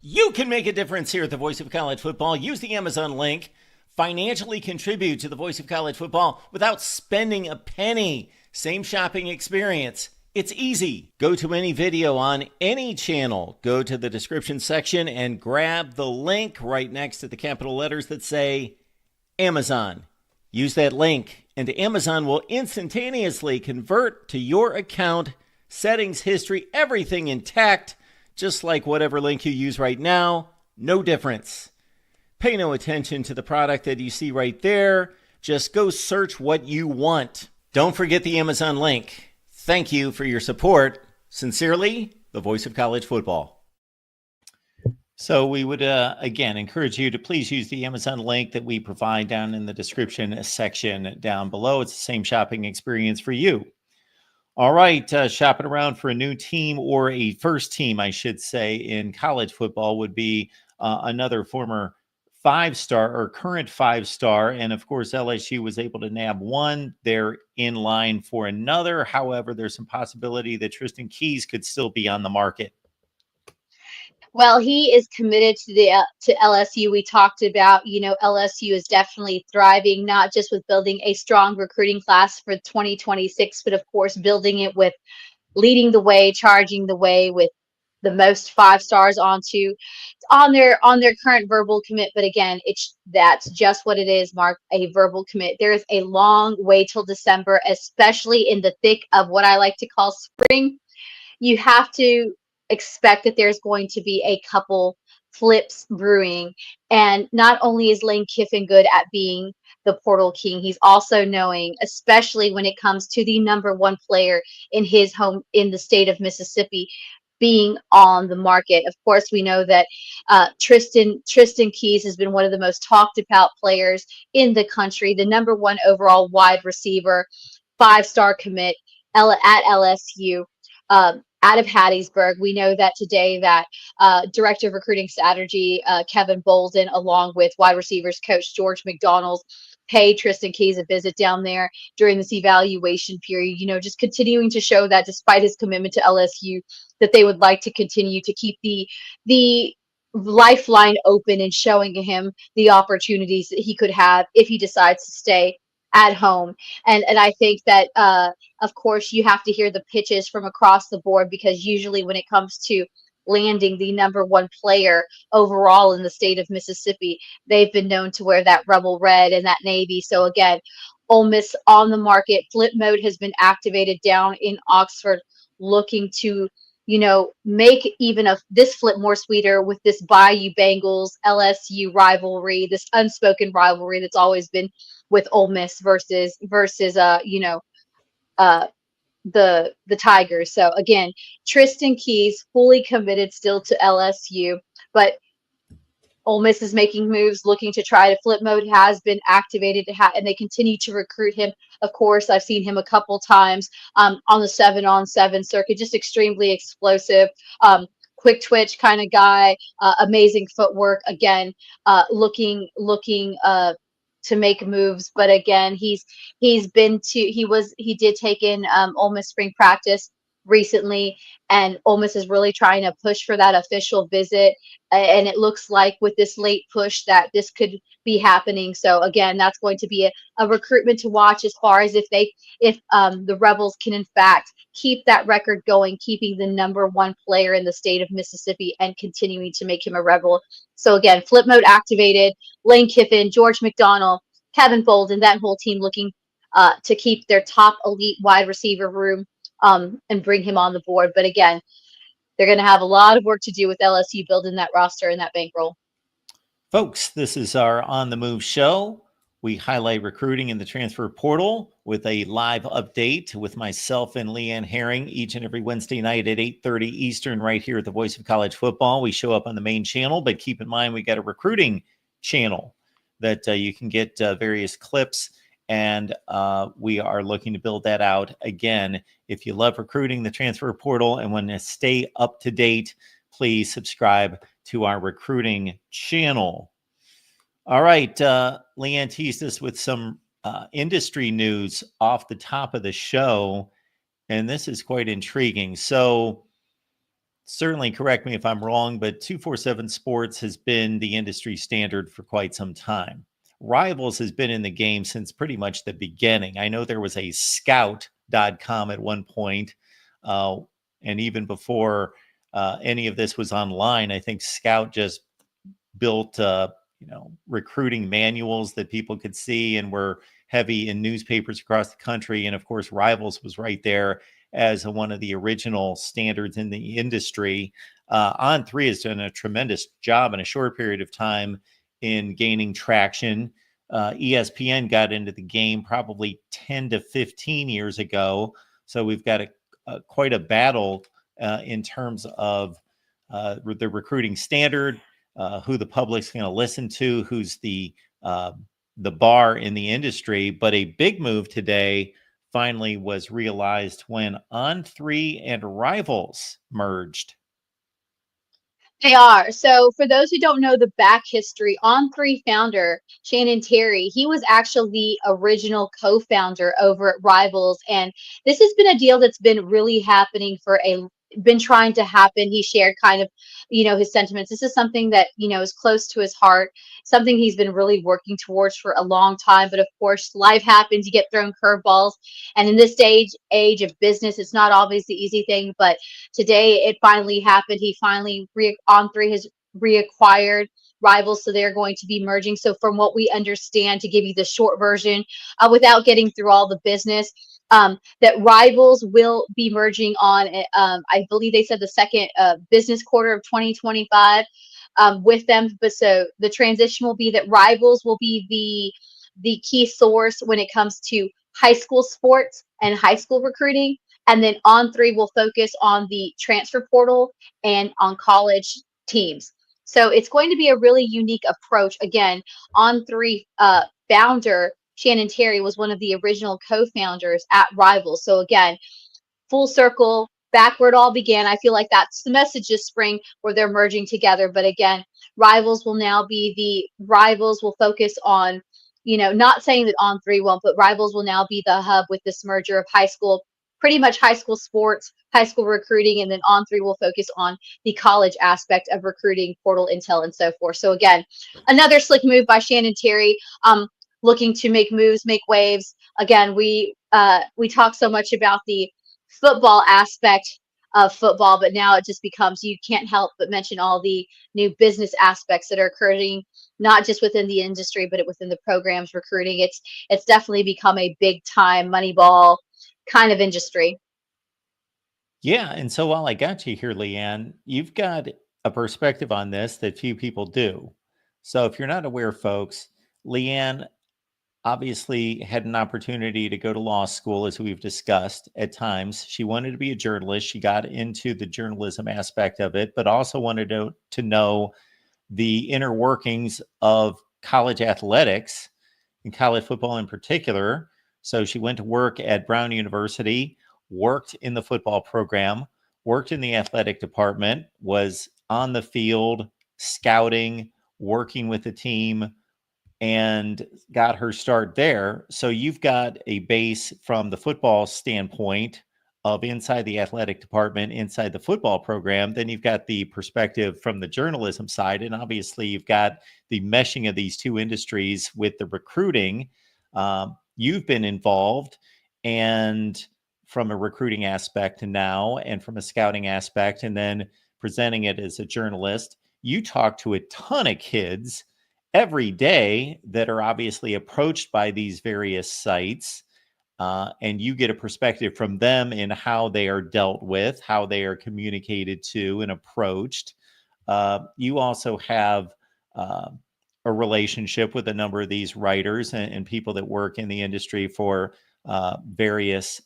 You can make a difference here at the Voice of College Football. Use the Amazon link. Financially contribute to the Voice of College Football without spending a penny. Same shopping experience. It's easy. Go to any video on any channel. Go to the description section and grab the link right next to the capital letters that say Amazon. Use that link and Amazon will instantaneously convert to your account, settings, history, everything intact, just like whatever link you use right now. No difference. Pay no attention to the product that you see right there. Just go search what you want. Don't forget the Amazon link. Thank you for your support. Sincerely, the Voice of College Football. So we would, again, encourage you to please use the Amazon link that we provide down in the description section down below. It's the same shopping experience for you. All right, shopping around for a new team, or a first team, I should say, in college football would be another former five-star or current five-star. And of course, LSU was able to nab one. They're in line for another. However, there's some possibility that Tristan Keys could still be on the market. Well, he is committed to the to LSU. We talked about, LSU is definitely thriving, not just with building a strong recruiting class for 2026, but of course building it with leading the way, charging the way with the most five stars on their current verbal commit. But again, that's just what it is, Mark, a verbal commit. There is a long way till December, especially in the thick of what I like to call spring. You have to expect that there's going to be a couple flips brewing. And not only is Lane Kiffin good at being the portal king, he's also knowing, especially when it comes to the number one player in his home in the state of Mississippi being on the market. Of course, we know that Tristan Keys has been one of the most talked about players in the country, the number one overall wide receiver, five-star commit at LSU. Out of Hattiesburg. We know that today that Director of Recruiting Strategy, Kevin Bolden, along with wide receivers coach George McDonald, paid Tristan Keys a visit down there during this evaluation period, just continuing to show that despite his commitment to LSU, that they would like to continue to keep the lifeline open and showing him the opportunities that he could have if he decides to stay at home. And I think that of course you have to hear the pitches from across the board, because usually when it comes to landing the number one player overall in the state of Mississippi, they've been known to wear that rebel red and that navy. So again, Ole Miss on the market. Flip mode has been activated down in Oxford, looking to make even this flip more sweeter with this Bayou Bengals LSU rivalry, this unspoken rivalry that's always been with Ole Miss versus the Tigers. So again, Tristan Keys fully committed still to LSU, but Ole Miss is making moves, looking to try to flip mode has been activated, and they continue to recruit him. Of course, I've seen him a couple times on the 7-on-7 circuit, just extremely explosive, quick twitch kind of guy, amazing footwork. Again, looking to make moves, but again, he did take in Ole Miss spring practice recently, and Ole Miss is really trying to push for that official visit. And it looks like with this late push that this could be happening. So again, that's going to be a recruitment to watch, as far as if the Rebels can in fact keep that record going, keeping the number one player in the state of Mississippi and continuing to make him a Rebel. So again, flip mode activated. Lane Kiffin, George McDonald, Kevin Bolden, that whole team looking to keep their top elite wide receiver room and bring him on the board. But again, they're going to have a lot of work to do with LSU building that roster and that bankroll. Folks, this is our On the Move show. We highlight recruiting in the transfer portal with a live update with myself and Leanne Herring each and every Wednesday night at 8:30 Eastern right here at the Voice of College Football. We show up on the main channel, but keep in mind we got a recruiting channel that you can get various clips, and we are looking to build that out. Again, if you love recruiting, the transfer portal, and want to stay up to date, please subscribe to our recruiting channel. All right, Leanne teased us with some industry news off the top of the show, and this is quite intriguing. So certainly correct me if I'm wrong, but 247 Sports has been the industry standard for quite some time. Rivals has been in the game since pretty much the beginning. I know there was a scout.com at one point, and even before any of this was online, I think Scout just built recruiting manuals that people could see and were heavy in newspapers across the country. And of course, Rivals was right there as one of the original standards in the industry. On3 has done a tremendous job in a short period of time in gaining traction. ESPN got into the game probably 10 to 15 years ago. So we've got quite a battle in terms of the recruiting standard. who the public's going to listen to, who's uh, the bar in the industry. But a big move today finally was realized when On3 and Rivals merged. They are. So, for those who don't know the back history, On3 founder Shannon Terry, he was actually the original co-founder over at Rivals, and this has been a deal that's been really happening for a been trying to happen. He shared kind of, his sentiments. This is something that is close to his heart, something he's been really working towards for a long time. But of course, life happens. You get thrown curveballs, and in this age of business, it's not always the easy thing, but today it finally happened. He finally On3 has reacquired Rivals, so they're going to be merging. So from what we understand, to give you the short version, without getting through all the business, that Rivals will be merging on, I believe they said the second business quarter of 2025 with them. But so the transition will be that Rivals will be the key source when it comes to high school sports and high school recruiting. And then On3 will focus on the transfer portal and on college teams. So it's going to be a really unique approach. Again, On3 founder Shannon Terry was one of the original co-founders at Rivals. So again, full circle, back where it all began. I feel like that's the message this spring where they're merging together. But again, Rivals will now be Rivals will focus on, not saying that On3 won't, but Rivals will now be the hub with this merger of high school, pretty much high school sports, high school recruiting, and then On3 will focus on the college aspect of recruiting, portal intel, and so forth. So again, another slick move by Shannon Terry, looking to make moves, make waves. Again, we talk so much about the football aspect of football, but now it just becomes, you can't help but mention all the new business aspects that are occurring, not just within the industry, but within the programs recruiting. It's definitely become a big time Moneyball kind of industry. Yeah. And so while I got you here, Leanne, you've got a perspective on this that few people do. So if you're not aware, folks, Leanne obviously had an opportunity to go to law school, as we've discussed at times. She wanted to be a journalist. She got into the journalism aspect of it, but also wanted to know the inner workings of college athletics and college football in particular. So she went to work at Brown University, worked in the football program, worked in the athletic department, was on the field, scouting, working with the team, and got her start there. So you've got a base from the football standpoint of inside the athletic department, inside the football program. Then you've got the perspective from the journalism side. And obviously, you've got the meshing of these two industries with the recruiting. You've been involved, and from a recruiting aspect to now, and from a scouting aspect, and then presenting it as a journalist. You talk to a ton of kids every day that are obviously approached by these various sites, and you get a perspective from them in how they are dealt with, how they are communicated to and approached. You also have a relationship with a number of these writers and people that work in the industry for various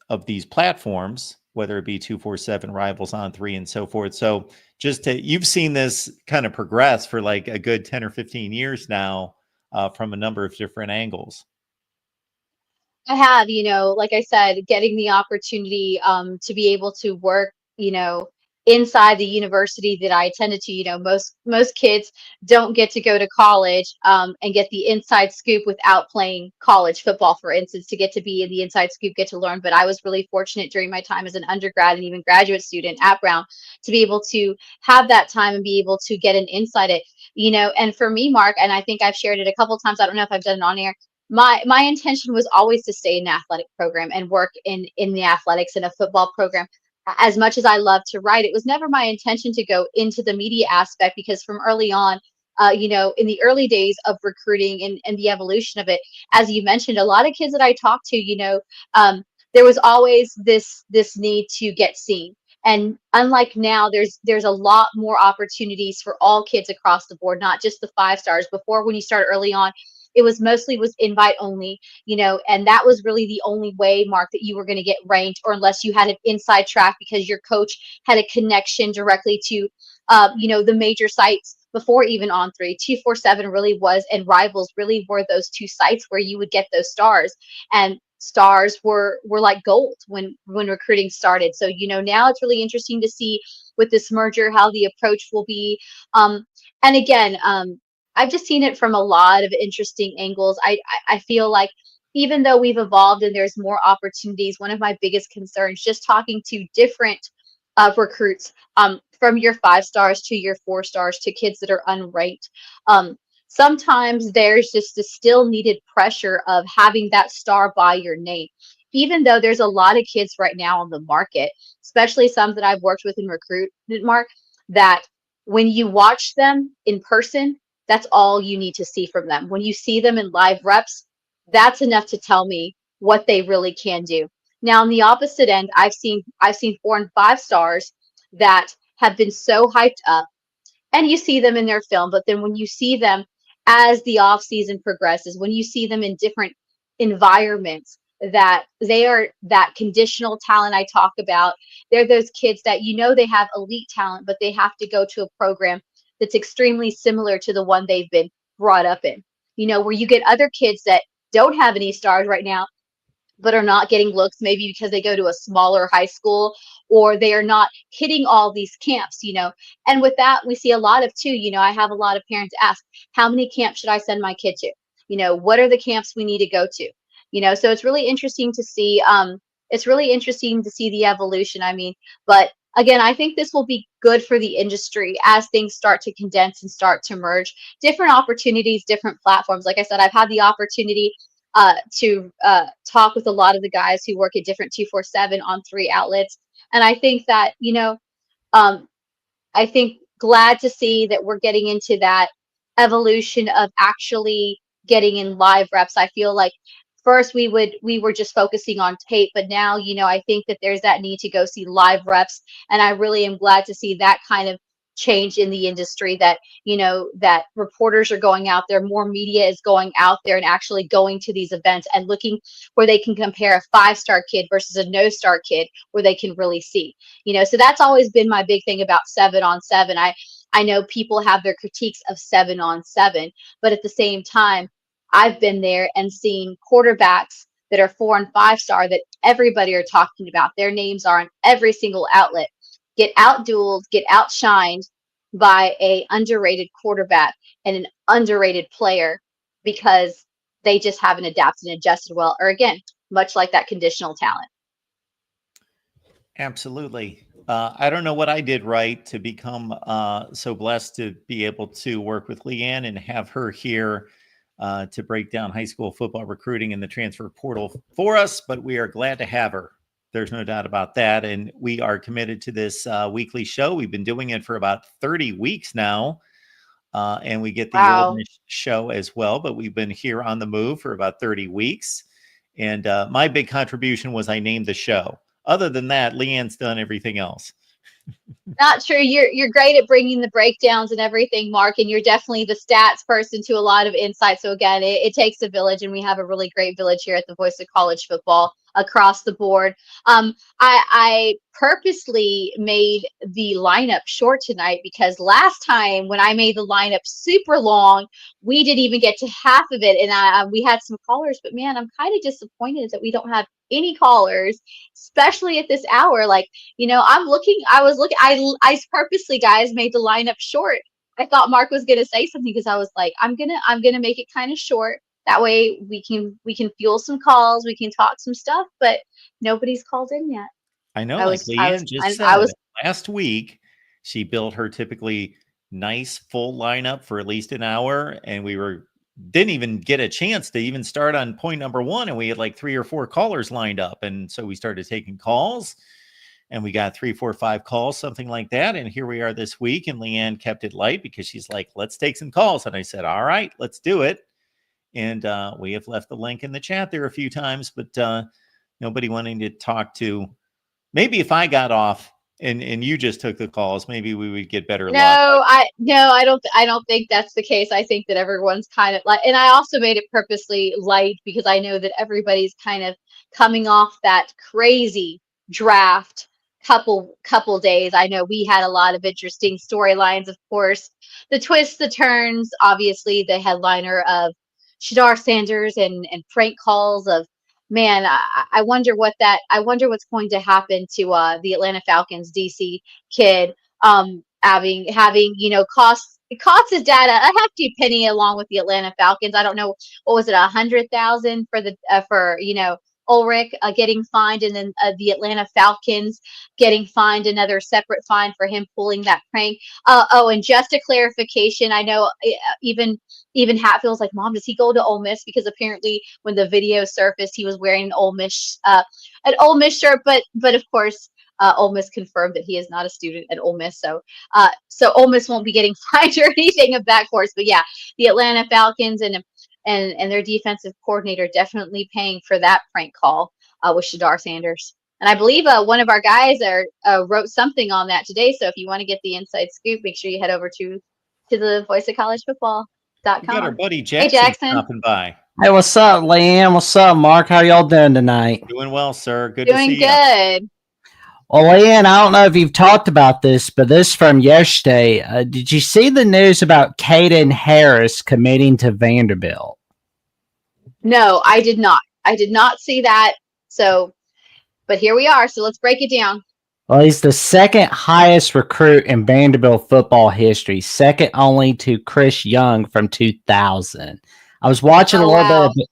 of these platforms, whether it be 247 Rivals, On3, and so forth. So you've seen this kind of progress for like a good 10 or 15 years now, from a number of different angles. I have, like I said, getting the opportunity to be able to work, inside the university that I attended to. Most kids don't get to go to college and get the inside scoop without playing college football, for instance, to get to be in the inside scoop, get to learn. But I was really fortunate during my time as an undergrad and even graduate student at Brown to be able to have that time and be able to get an insight it. And for me, Mark, and I think I've shared it a couple of times. I don't know if I've done it on air. My intention was always to stay in an athletic program and work in the athletics in a football program. As much as I love to write, it was never my intention to go into the media aspect, because from early on, in the early days of recruiting and the evolution of it, as you mentioned, a lot of kids that I talked to, there was always this need to get seen. And unlike now, there's a lot more opportunities for all kids across the board, not just the 5 stars. Before, when you start early on, it was mostly was invite only, and that was really the only way, Mark, that you were going to get ranked, or unless you had an inside track because your coach had a connection directly to, the major sites before even On3. 247 really was, and Rivals really were those two sites where you would get those stars, and stars were like gold when recruiting started. So now it's really interesting to see with this merger how the approach will be. And again, I've just seen it from a lot of interesting angles. I feel like even though we've evolved and there's more opportunities, one of my biggest concerns, just talking to different recruits, from your 5 stars to your 4 stars to kids that are unranked, sometimes there's just the still needed pressure of having that star by your name. Even though there's a lot of kids right now on the market, especially some that I've worked with in recruitment, Mark, that when you watch them in person, that's all you need to see from them. When you see them in live reps, that's enough to tell me what they really can do. Now, on the opposite end, I've seen 4 and 5 stars that have been so hyped up, and you see them in their film, but then when you see them as the off season progresses, when you see them in different environments, that they are that conditional talent I talk about. They're those kids that they have elite talent, but they have to go to a program that's extremely similar to the one they've been brought up in. Where you get other kids that don't have any stars right now, but are not getting looks, maybe because they go to a smaller high school, or they are not hitting all these camps. And with that, we see a lot of too, I have a lot of parents ask, how many camps should I send my kid to? What are the camps we need to go to? So it's really interesting to see. It's really interesting to see the evolution. I mean, but again, I think this will be good for the industry as things start to condense and start to merge. Different opportunities, different platforms. Like I said, I've had the opportunity to talk with a lot of the guys who work at different 247 On3 outlets. And I think that, um, I think glad to see that we're getting into that evolution of actually getting in live reps. I feel like first we were just focusing on tape, but now, I think that there's that need to go see live reps. And I really am glad to see that kind of change in the industry, that that reporters are going out there, more media is going out there and actually going to these events and looking where they can compare a 5-star kid versus a no-star kid, where they can really see. So that's always been my big thing about 7-on-7. I know people have their critiques of 7-on-7, but at the same time, I've been there and seen quarterbacks that are 4 and 5-star that everybody are talking about. Their names are on every single outlet, get outdueled, get outshined by a underrated quarterback and an underrated player because they just haven't adapted and adjusted well, or again, much like that conditional talent. Absolutely. I don't know what I did right to become so blessed to be able to work with Leanne and have her here to break down high school football recruiting in the transfer portal for us, but we are glad to have her. There's no doubt about that. And we are committed to this weekly show. We've been doing it for about 30 weeks now. And we get the Wow. old show as well, but we've been here on the move for about 30 weeks. And my big contribution was I named the show. Other than that, Leanne's done everything else. Not true. You're great at bringing the breakdowns and everything, Mark, and you're definitely the stats person to a lot of insight. So again, it takes a village, and we have a really great village here at the Voice of College Football across the board. I purposely made the lineup short tonight because last time when I made the lineup super long, we didn't even get to half of it, and we had some callers. But man, I'm kind of disappointed that we don't have any callers, especially at this hour. Like, I purposely, guys, made the lineup short. I thought Mark was gonna say something because I was like, I'm gonna make it kind of short. That way we can fuel some calls, we can talk some stuff, but nobody's called in yet. I know, I like was I was Leanne just I said, was last week, she built her typically nice full lineup for at least an hour, and didn't even get a chance to even start on point number one, and we had like 3 or 4 callers lined up, and so we started taking calls, and we got 3, 4, 5 calls, something like that, and here we are this week, and Leanne kept it light because she's like, let's take some calls, and I said, all right, let's do it, and we have left the link in the chat there a few times, but nobody wanting to talk to. Maybe if I got off and you just took the calls, maybe we would get better No, luck. I don't think that's the case. I think that everyone's kind of like, and I also made it purposely light because I know that everybody's kind of coming off that crazy draft couple days. I know we had a lot of interesting storylines, of course. The twists, the turns, obviously the headliner of Shadar Sanders and prank calls of man, I wonder I wonder what's going to happen to the Atlanta Falcons DC kid having it cost his dad a hefty penny along with the Atlanta Falcons. I don't know what was it, 100,000 for the for Ulrich getting fined, and then the Atlanta Falcons getting fined another separate fine for him pulling that prank. And just a clarification, I know even Hatfield's like, Mom, does he go to Ole Miss? Because apparently when the video surfaced, he was wearing an Ole Miss shirt, but of course. Ole Miss confirmed that he is not a student at Ole Miss, so Ole Miss won't be getting fined or anything of that course. But yeah, the Atlanta Falcons and their defensive coordinator definitely paying for that prank call with Shadar Sanders. And I believe one of our guys wrote something on that today. So if you want to get the inside scoop, make sure you head over to the voiceofcollegefootball.com. We got our buddy Hey, Jackson Jackson. stopping by. Hey, what's up, Liam? What's up, Mark? How y'all doing tonight? Doing well, sir. Good Doing to see you. good. Well, Leanne, I don't know if you've talked about this, but this from yesterday. Did you see the news about Kaden Harris committing to Vanderbilt? No, I did not. I did not see that. So, but here we are. So let's break it down. Well, he's the second highest recruit in Vanderbilt football history, second only to Chris Young from 2000. I was watching a little bit of it.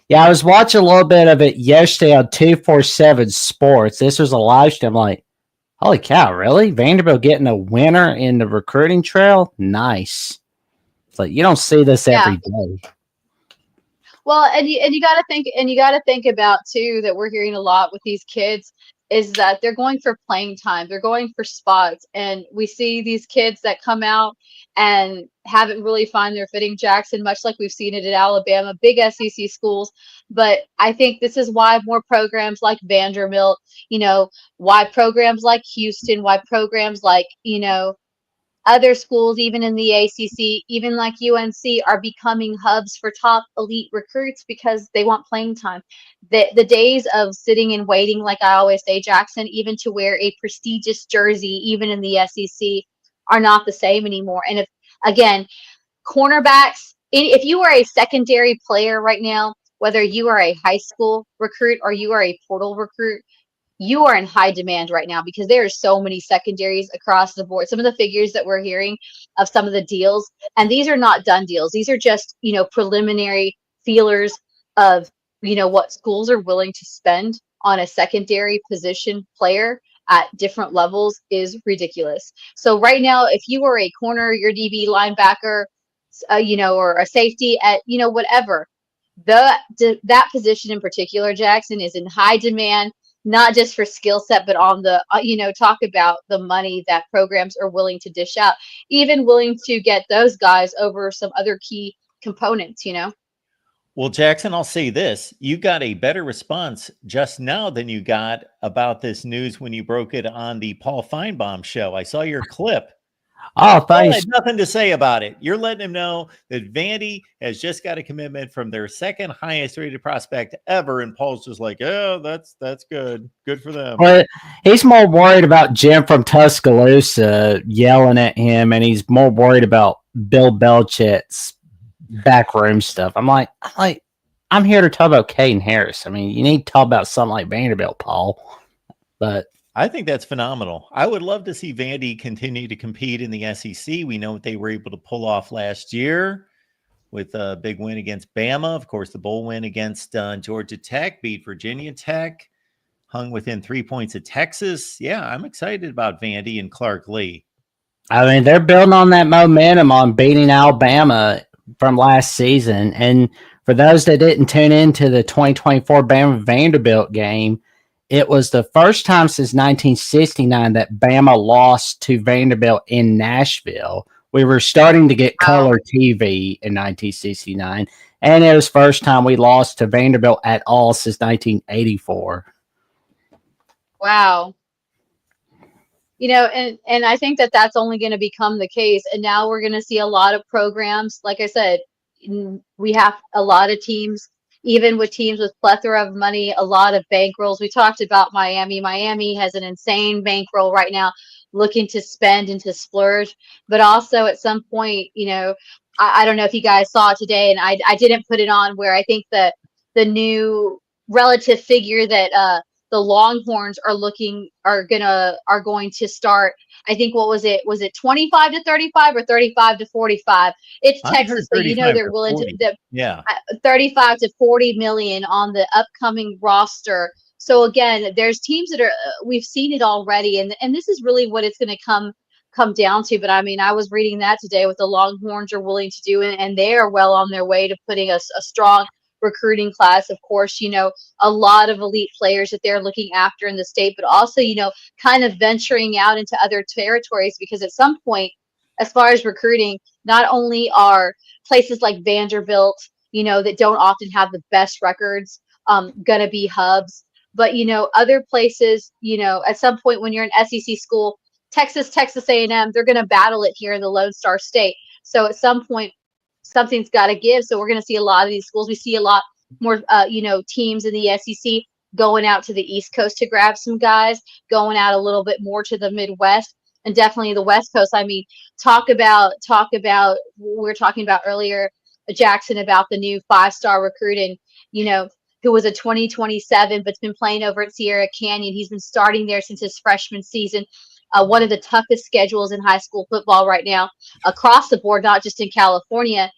Yeah, I was watching a little bit of it yesterday on 247 Sports. This was a live stream. I'm like, holy cow, really? Vanderbilt getting a winner in the recruiting trail? Nice. It's like you don't see this every day. Well, and you got to think about too that we're hearing a lot with these kids is that they're going for playing time. They're going for spots, and we see these kids that come out and haven't really found their fitting, Jackson, much like we've seen it at Alabama, big SEC schools. But I think this is why more programs like Vanderbilt, why programs like Houston, why programs like, other schools, even in the ACC, even like UNC, are becoming hubs for top elite recruits because they want playing time. The days of sitting and waiting, like I always say, Jackson, even to wear a prestigious jersey, even in the SEC, are not the same anymore. And again, cornerbacks, if you are a secondary player right now, whether you are a high school recruit or you are a portal recruit, you are in high demand right now because there are so many secondaries across the board. Some of the figures that we're hearing of some of the deals, and these are not done deals. These are just, preliminary feelers of, what schools are willing to spend on a secondary position player at different levels is ridiculous. So right now, if you are a corner, your DB linebacker, or a safety at, whatever, that position in particular, Jackson, is in high demand. Not just for skill set, but on the, talk about the money that programs are willing to dish out, even willing to get those guys over some other key components, Well, Jackson, I'll say this. You got a better response just now than you got about this news when you broke it on the Paul Feinbaum show. I saw your clip. Oh, thanks. I had nothing to say about it. You're letting him know that Vandy has just got a commitment from their second highest rated prospect ever. And Paul's just like, oh, that's good. Good for them. But he's more worried about Jim from Tuscaloosa yelling at him, and he's more worried about Bill Belichick's backroom stuff. I'm here to talk about Kaden Harris. I mean, you need to talk about something like Vanderbilt, Paul. But I think that's phenomenal. I would love to see Vandy continue to compete in the SEC. We know what they were able to pull off last year with a big win against Bama. Of course, the bowl win against Georgia Tech, beat Virginia Tech, hung within 3 points of Texas. Yeah, I'm excited about Vandy and Clark Lee. I mean, they're building on that momentum on beating Alabama from last season. And for those that didn't tune into the 2024 Bama Vanderbilt game, it was the first time since 1969 that Bama lost to Vanderbilt in Nashville. We were starting to get color TV in 1969, and it was the first time we lost to Vanderbilt at all since 1984. Wow. and I think that that's only going to become the case. And now we're going to see a lot of programs. Like I said, we have a lot of teams, even with teams with plethora of money, a lot of bankrolls. We talked about Miami. Miami has an insane bankroll right now, looking to spend and to splurge. But also at some point, I don't know if you guys saw it today, and I didn't put it on where I think the new relative figure that the Longhorns are going to start. I think what was it? Was it 25 to 35 or 35 to 45? It's I Texas, heard so 35 they're to willing 40. to Yeah. 35 to 40 million on the upcoming roster. So again, there's teams that are we've seen it already, and this is really what it's going to come down to. But I mean, I was reading that today, what the Longhorns are willing to do, and they are well on their way to putting a strong recruiting class. Of course, a lot of elite players that they're looking after in the state, but also, kind of venturing out into other territories, because at some point, as far as recruiting, not only are places like Vanderbilt, that don't often have the best records, going to be hubs, but, other places, at some point when you're an SEC school, Texas A&M, they're going to battle it here in the Lone Star State. So at some point, something's got to give. So we're going to see a lot of these schools. We see a lot more, teams in the SEC going out to the East Coast to grab some guys, going out a little bit more to the Midwest, and definitely the West Coast. I mean, talk about we were talking about earlier, Jackson, about the new 5-star recruit, and who was a 2027 but's been playing over at Sierra Canyon. He's been starting there since his freshman season. One of the toughest schedules in high school football right now across the board, not just in California,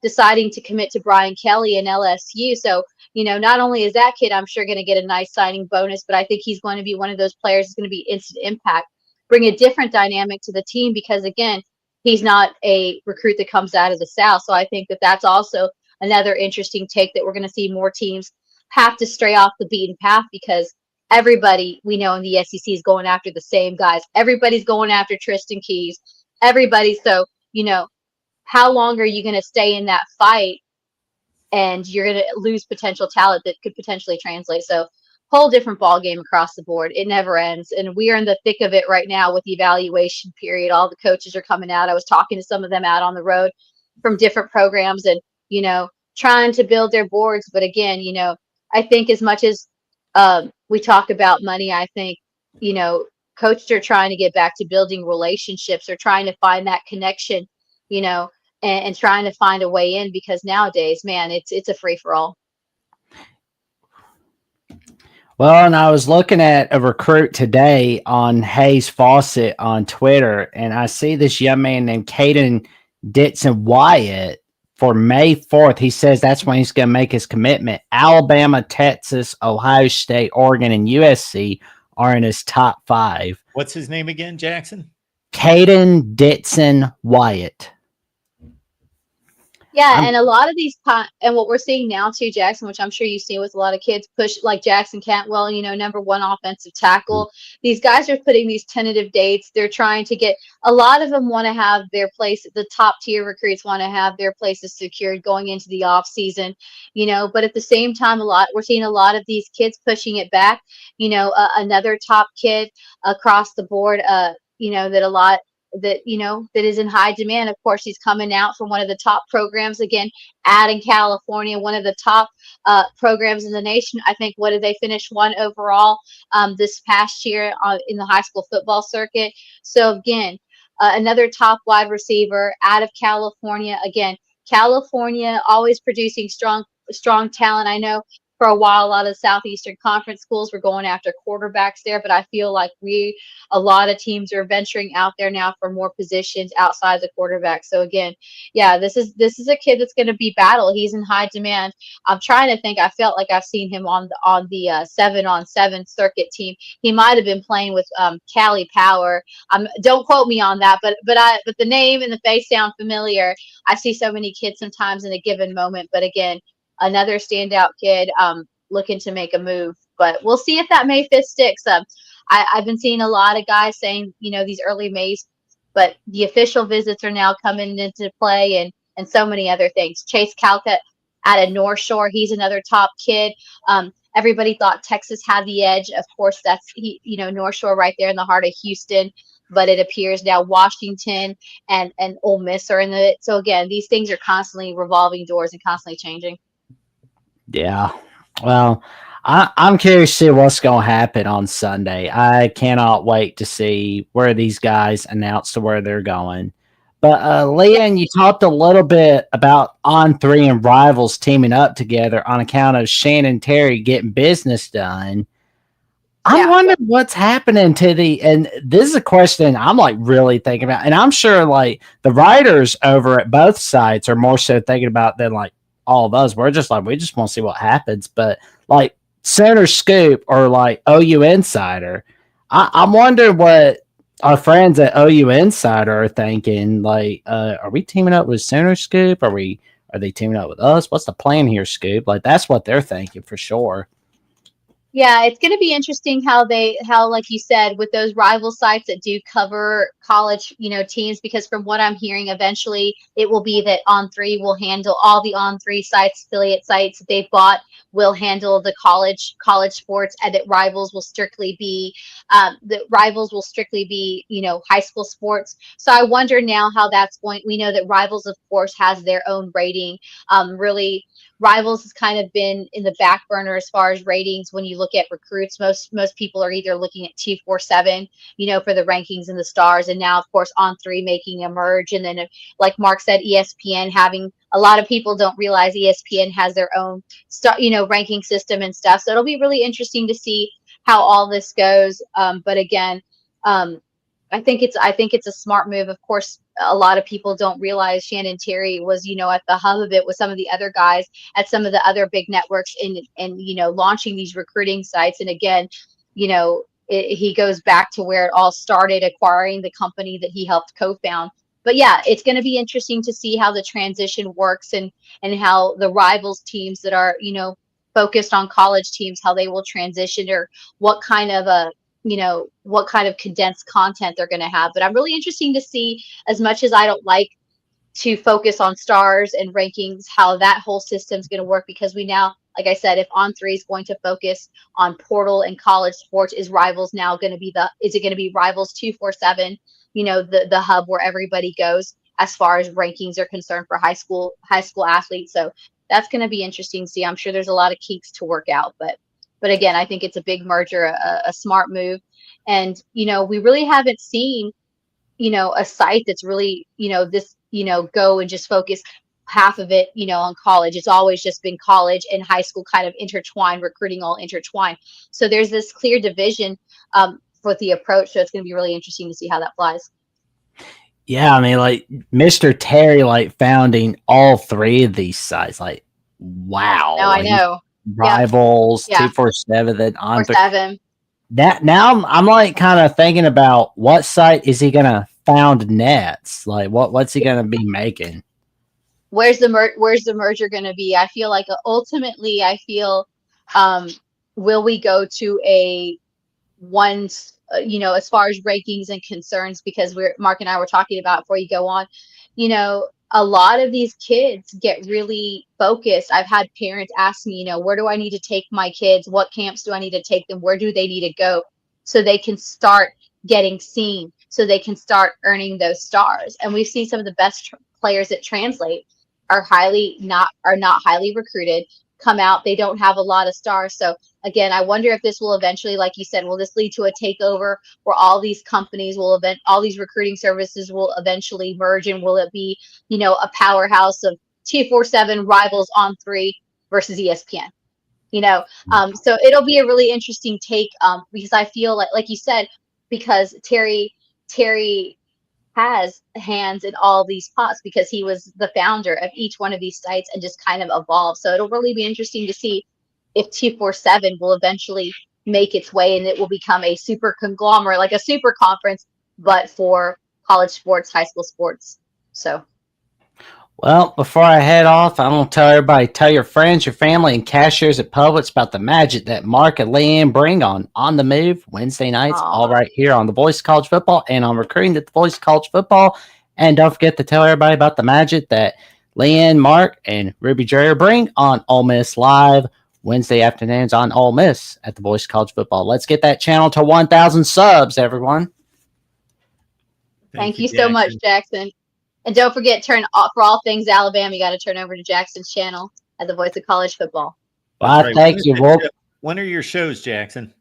deciding to commit to Brian Kelly and LSU. So, not only is that kid, I'm sure, going to get a nice signing bonus, but I think he's going to be one of those players that's going to be instant impact, bring a different dynamic to the team, because, again, he's not a recruit that comes out of the South. So I think that that's also another interesting take, that we're going to see more teams have to stray off the beaten path, because everybody we know in the SEC is going after the same guys. Everybody's going after Tristan Keys. Everybody. So, how long are you going to stay in that fight, and you're going to lose potential talent that could potentially translate? So whole different ball game across the board. It never ends. And we are in the thick of it right now with the evaluation period. All the coaches are coming out. I was talking to some of them out on the road from different programs, and, trying to build their boards. But again, I think as much as we talk about money, I think, coaches are trying to get back to building relationships, or trying to find that connection, and trying to find a way in, because nowadays, man, it's a free for all. Well, and I was looking at a recruit today on Hayes Fawcett on Twitter, and I see this young man named Kaden Wyatt for May 4th. He says that's when he's going to make his commitment. Alabama, Texas, Ohio State, Oregon, and USC are in his top 5. What's his name again, Jackson? Kaden Wyatt. Yeah, and a lot of these, and what we're seeing now too, Jackson, which I'm sure you've seen with a lot of kids, push like Jackson Cantwell, number 1 offensive tackle. These guys are putting these tentative dates. They're trying to get, a lot of them want to have their place. The top tier recruits want to have their places secured going into the off season, but at the same time, we're seeing a lot of these kids pushing it back. Another top kid across the board, that is in high demand. Of course, he's coming out from one of the top programs, again, in California, one of the top programs in the nation. I think, what did they finish 1 overall this past year in the high school football circuit? So again, another top wide receiver out of California. Again, California always producing strong talent. I know for a while, a lot of Southeastern Conference schools were going after quarterbacks there, but I feel like a lot of teams are venturing out there now for more positions outside the quarterback. So again, yeah, this is a kid that's going to be battle. He's in high demand. I'm trying to think. I felt like I've seen him on the 7-on-7 circuit team. He might have been playing with Cali Power. Don't quote me on that, but the name and the face sound familiar. I see so many kids sometimes in a given moment, but again, another standout kid looking to make a move. But we'll see if that May 5th sticks. I've been seeing a lot of guys saying, these early Mays, but the official visits are now coming into play, and so many other things. Chase Calcutt out of North Shore, he's another top kid. Everybody thought Texas had the edge. Of course, that's North Shore right there in the heart of Houston. But it appears now Washington and Ole Miss are in it. So again, these things are constantly revolving doors and constantly changing. Yeah. Well, I'm curious to see what's going to happen on Sunday. I cannot wait to see where these guys announce to where they're going. But Leanne, you talked a little bit about On3 and Rivals teaming up together on account of Shannon Terry getting business done. I'm wondering what's happening to and this is a question I'm like really thinking about. And I'm sure like the writers over at both sites are more so thinking about than like all of us. We're just like, we just want to see what happens. But like Center Scoop or like OU Insider, I'm wondering what our friends at OU Insider are thinking. Like, are we teaming up with Center Scoop? Are they teaming up with us? What's the plan here, Scoop? Like, that's what they're thinking for sure. Yeah, it's going to be interesting how like you said, with those rival sites that do cover college, teams, because from what I'm hearing, eventually it will be that On3 will handle all the On3 sites, affiliate sites that they've bought will handle the college sports, and that Rivals will strictly be high school sports. So I wonder now how that's going. We know that Rivals, of course, has their own rating. Really, Rivals has kind of been in the back burner as far as ratings. When you look at recruits, most people are either looking at 247, for the rankings and the stars, and now of course On3 making a merge, and then like Mark said, ESPN having. A lot of people don't realize ESPN has their own ranking system and stuff. So it'll be really interesting to see how all this goes. But again, I think it's a smart move. Of course, a lot of people don't realize Shannon Terry was, at the hub of it with some of the other guys at some of the other big networks and launching these recruiting sites. And again, he goes back to where it all started, acquiring the company that he helped co-found. But yeah, it's going to be interesting to see how the transition works and how the Rivals teams that are, focused on college teams, how they will transition, or what kind of condensed content they're going to have. But I'm really interesting to see, as much as I don't like to focus on stars and rankings, how that whole system is going to work, because we now, like I said, if On3 is going to focus on portal and college sports, is Rivals now going to be is it going to be Rivals 247, the hub where everybody goes as far as rankings are concerned for high school athletes? So that's going to be interesting to see. I'm sure there's a lot of kinks to work out, but again, I think it's a big merger, a smart move. And, we really haven't seen, a site that's really, go and just focus half of it, on college. It's always just been college and high school kind of intertwined, recruiting all intertwined. So there's this clear division with the approach. So it's going to be really interesting to see how that flies. Yeah, I mean, like Mr. Terry, like founding all three of these sites, like wow. No, I know. Rivals, 247, then On3. That now I'm like kind of thinking about what site is he gonna found next? Like what's he gonna be making? Where's the merger gonna be? I feel like ultimately, will we go to a one? As far as rankings and concerns, because Mark and I were talking about before you go on, a lot of these kids get really focused. I've had parents ask me, where do I need to take my kids? What camps do I need to take them? Where do they need to go so they can start getting seen, so they can start earning those stars? And we've seen some of the best players that translate are not highly recruited, come out, they don't have a lot of stars. So again, I wonder if this will eventually, like you said, will this lead to a takeover where all these companies all these recruiting services will eventually merge, and will it be, a powerhouse of 247 Rivals, On3 versus ESPN? So it'll be a really interesting take, because I feel like you said, because Terry has hands in all these pots, because he was the founder of each one of these sites and just kind of evolved. So it'll really be interesting to see if 247 will eventually make its way and it will become a super conglomerate, like a super conference, but for college sports, high school sports. So. Well, before I head off, I'm going to tell everybody, tell your friends, your family, and cashiers at Publix about the magic that Mark and Leanne bring on the Move Wednesday nights, all right here on The Voice of College Football and on Recruiting at The Voice of College Football. And don't forget to tell everybody about the magic that Leanne, Mark, and Ruby Dreher bring on Ole Miss Live Wednesday afternoons on Ole Miss at the Voice of College Football. Let's get that channel to 1,000 subs, everyone. Thank you so much, Jackson. And don't forget, for all things Alabama, you got to turn over to Jackson's channel at the Voice of College Football. Well, right. Thank you. When are your shows, Jackson?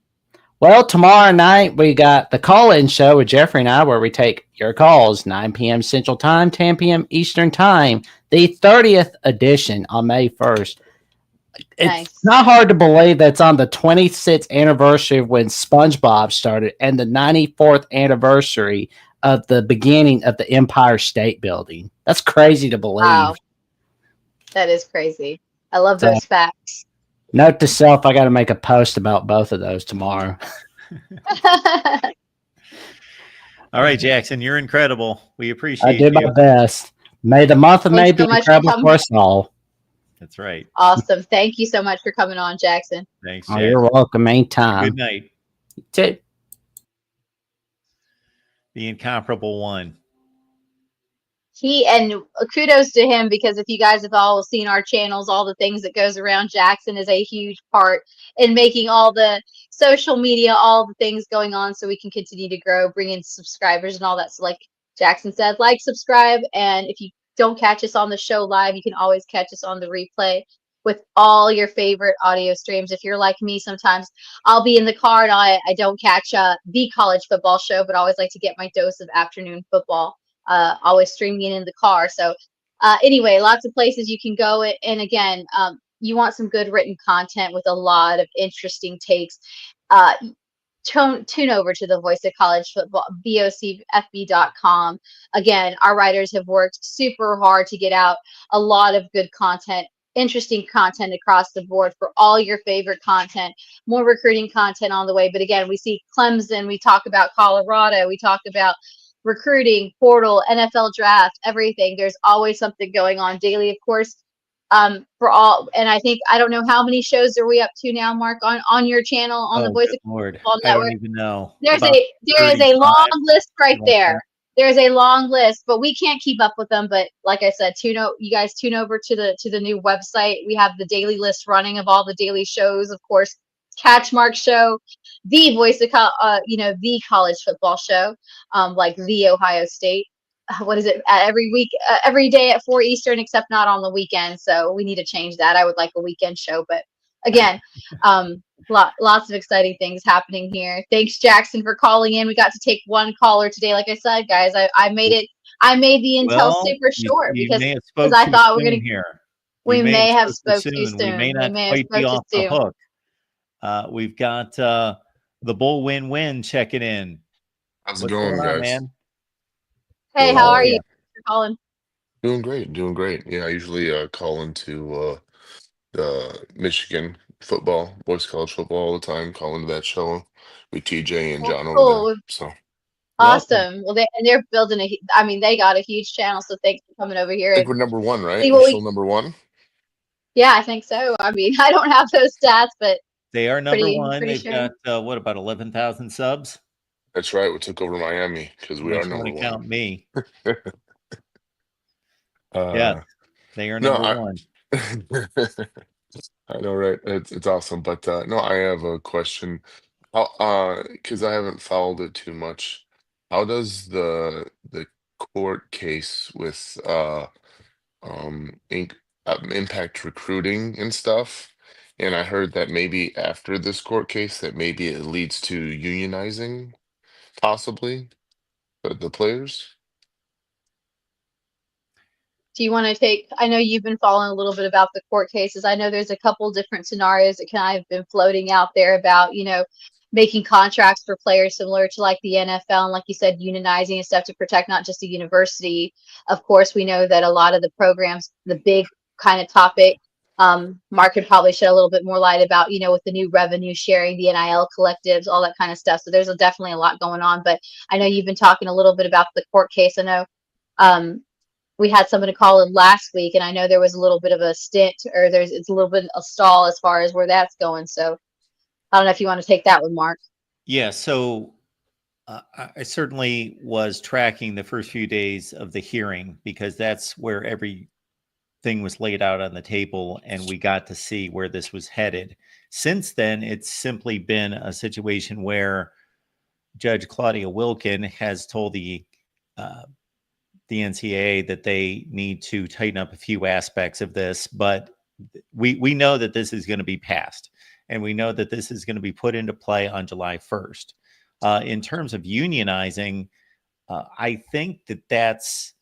Well, tomorrow night we got the call-in show with Jeffrey and I, where we take your calls, 9 p.m. Central Time, 10 p.m. Eastern Time. The 30th edition on May 1st. It's not hard to believe that's on the 26th anniversary of when SpongeBob started and the 94th anniversary of the beginning of the Empire State Building. That's crazy to believe. Wow. That is crazy. I love those facts. Note to self, I got to make a post about both of those tomorrow. All right, Jackson, you're incredible. We appreciate you. I did my best. May the month of May be incredible for us all. That's right. Awesome. Thank you so much for coming on, Jackson. Thanks, Jackson. You're welcome. Anytime. Good night. You too. The incomparable one. And kudos to him, because if you guys have all seen our channels, all the things that goes around, Jackson is a huge part in making all the social media, all the things going on so we can continue to grow, bring in subscribers and all that. So like Jackson said, like, subscribe, and if you don't catch us on the show live, you can always catch us on the replay with all your favorite audio streams. If you're like me, sometimes I'll be in the car and I don't catch the college football show, but I always like to get my dose of afternoon football. Always streaming it in the car. So anyway, lots of places you can go. And again, you want some good written content with a lot of interesting takes. Tune over to the Voice of College Football, vocfb.com. Again, our writers have worked super hard to get out a lot of good content, interesting content across the board for all your favorite content, more recruiting content on the way. But again, we see Clemson, we talk about Colorado, we talk about recruiting, portal, NFL draft, everything. There's always something going on daily, of course. For all, and I think, I don't know how many shows are we up to now, Mark, on your channel on the Voice of Football Network. I don't even know. There is a long list right there. There's a long list, but we can't keep up with them. But like I said, you guys tune over to the new website. We have the daily list running of all the daily shows, of course. Catch Mark show, the Voice of the college football show, like the Ohio State. What is it? Every week, every day at 4 Eastern, except not on the weekend. So we need to change that. I would like a weekend show, but again, lots of exciting things happening here. Thanks, Jackson, for calling in. We got to take one caller today. Like I said, guys, I made the intel super short because I thought we're gonna here. We may have spoke too soon. We may not quite be off the hook. We've got the Bull Win-Win checking in. How's it going, guys? Man? Hey, how are you? You're calling. Doing great. Yeah, I usually call into the Michigan football, boys college football all the time. Call into that show with TJ and John over there. So awesome. Well, they're building they got a huge channel. So thanks for coming over here. I think we're number one, right? We're still number one. Yeah, I think so. I don't have those stats, but they are number one. They've got about 11,000 subs. That's right. We took over Miami because we are number one. Count me. Yeah, they are number one. I know, right? It's awesome. But no, I have a question. Because I haven't followed it too much. How does the court case with impact recruiting and stuff? And I heard that maybe after this court case, that maybe it leads to unionizing, possibly, the players. Do you want to take? I know you've been following a little bit about the court cases. I know there's a couple different scenarios that kind of have been floating out there about, making contracts for players similar to like the NFL, and like you said, unionizing and stuff to protect not just the university. Of course, we know that a lot of the programs, the big kind of topic, Mark could probably shed a little bit more light about, with the new revenue sharing, the NIL collectives, all that kind of stuff. So there's definitely a lot going on. But I know you've been talking a little bit about the court case. I know we had somebody call in last week, and I know there was a little bit of a stint, or it's a little bit of a stall as far as where that's going. So I don't know if you want to take that one, Mark. Yeah. So I certainly was tracking the first few days of the hearing because that's where every thing was laid out on the table and we got to see where this was headed. Since then, it's simply been a situation where Judge Claudia Wilkin has told the NCAA that they need to tighten up a few aspects of this, but we know that this is going to be passed, and we know that this is going to be put into play on July 1st. In terms of unionizing, I think that's,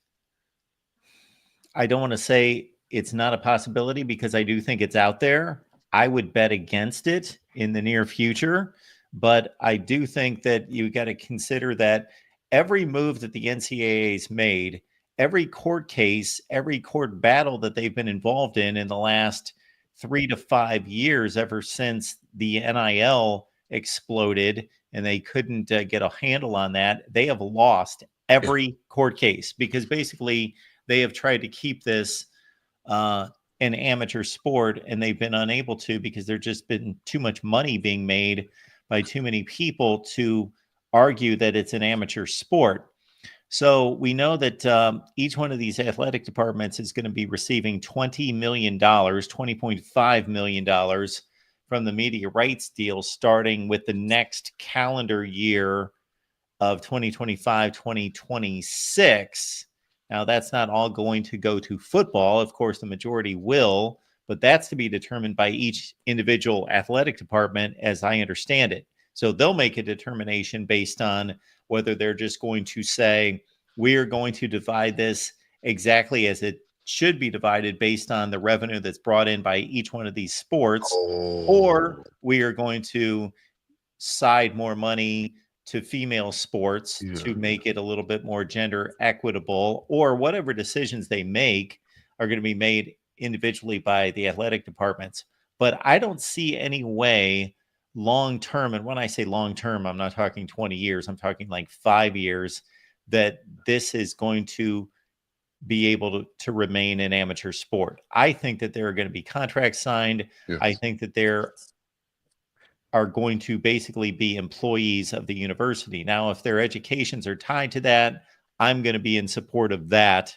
I don't want to say it's not a possibility because I do think it's out there. I would bet against it in the near future, but I do think that you got to consider that every move that the NCAA's made, every court case, every court battle that they've been involved in the last 3 to 5 years, ever since the NIL exploded and they couldn't get a handle on that, they have lost every court case because basically they have tried to keep this an amateur sport, and they've been unable to because there's just been too much money being made by too many people to argue that it's an amateur sport. So we know that each one of these athletic departments is going to be receiving $20 million, $20.5 million from the media rights deal, starting with the next calendar year of 2025, 2026. Now, that's not all going to go to football. Of course, the majority will, but that's to be determined by each individual athletic department, as I understand it. So they'll make a determination based on whether they're just going to say, we are going to divide this exactly as it should be divided based on the revenue that's brought in by each one of these sports, or we are going to side more money to female sports to make it a little bit more gender equitable, or whatever decisions they make are going to be made individually by the athletic departments. But I don't see any way long term, and when I say long term, I'm not talking 20 years, I'm talking like 5 years, that this is going to be able to remain an amateur sport. I think that there are going to be contracts signed. Yes. I think that there are going to basically be employees of the university. Now, if their educations are tied to that, I'm going to be in support of that,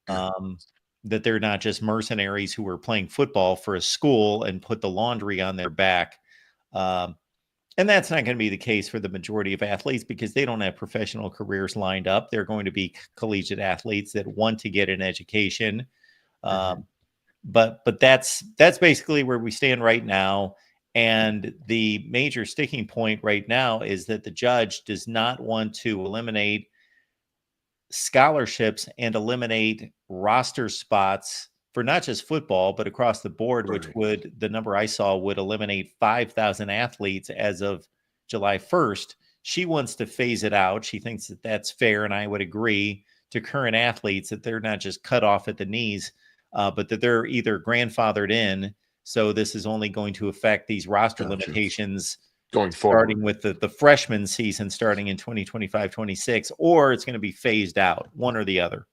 that they're not just mercenaries who are playing football for a school and put the laundry on their back. And that's not going to be the case for the majority of athletes because they don't have professional careers lined up. They're going to be collegiate athletes that want to get an education. But that's basically where we stand right now. And the major sticking point right now is that the judge does not want to eliminate scholarships and eliminate roster spots for not just football, but across the board, which would, the number I saw, would eliminate 5,000 athletes as of July 1st. She wants to phase it out. She thinks that that's fair, and I would agree, to current athletes, that they're not just cut off at the knees, but that they're either grandfathered in. So this is only going to affect these roster limitations going forward, starting with the freshman season starting in 2025-26, or it's going to be phased out, one or the other.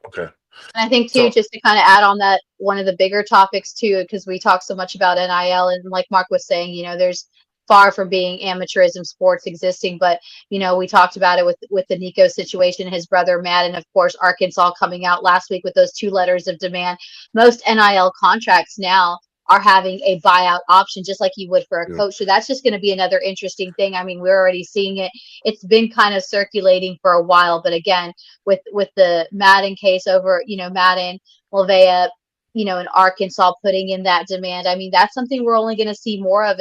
Okay. And I think too, just to kind of add on that, one of the bigger topics too, because we talk so much about NIL, and like Mark was saying, you know, there's far from being amateurism sports existing, but you know, we talked about it with the Nico situation, his brother Matt, and of course Arkansas coming out last week with those 2 letters of demand. Most NIL contracts now are having a buyout option, just like you would for a coach. So that's just going to be another interesting thing. I mean, we're already seeing it. It's been kind of circulating for a while, but again, with the Madden case over, you know, Madden, Lavea, you know, in Arkansas putting in that demand. I mean, that's something we're only going to see more of.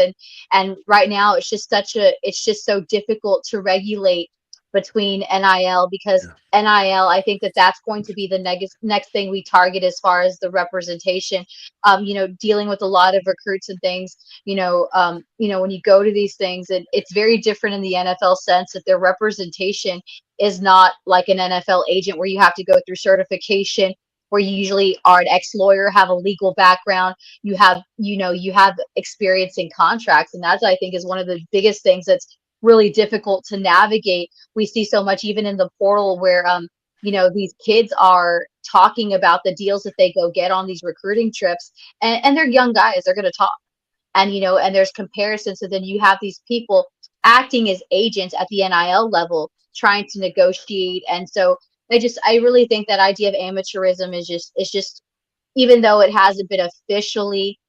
And right now it's just so difficult to regulate between NIL because NIL, I think that's going to be the next thing we target as far as the representation. You know, dealing with a lot of recruits and things, you know, when you go to these things, it's very different in the NFL sense that their representation is not like an NFL agent where you have to go through certification, where you usually are an ex-lawyer, have a legal background, you have experience in contracts. And that's, I think, is one of the biggest things that's really difficult to navigate. We see so much even in the portal where, you know, these kids are talking about the deals that they go get on these recruiting trips, and they're young guys, they're going to talk. And, you know, and there's comparisons. So then you have these people acting as agents at the NIL level, trying to negotiate. And so I really think that idea of amateurism is just even though it hasn't been officially,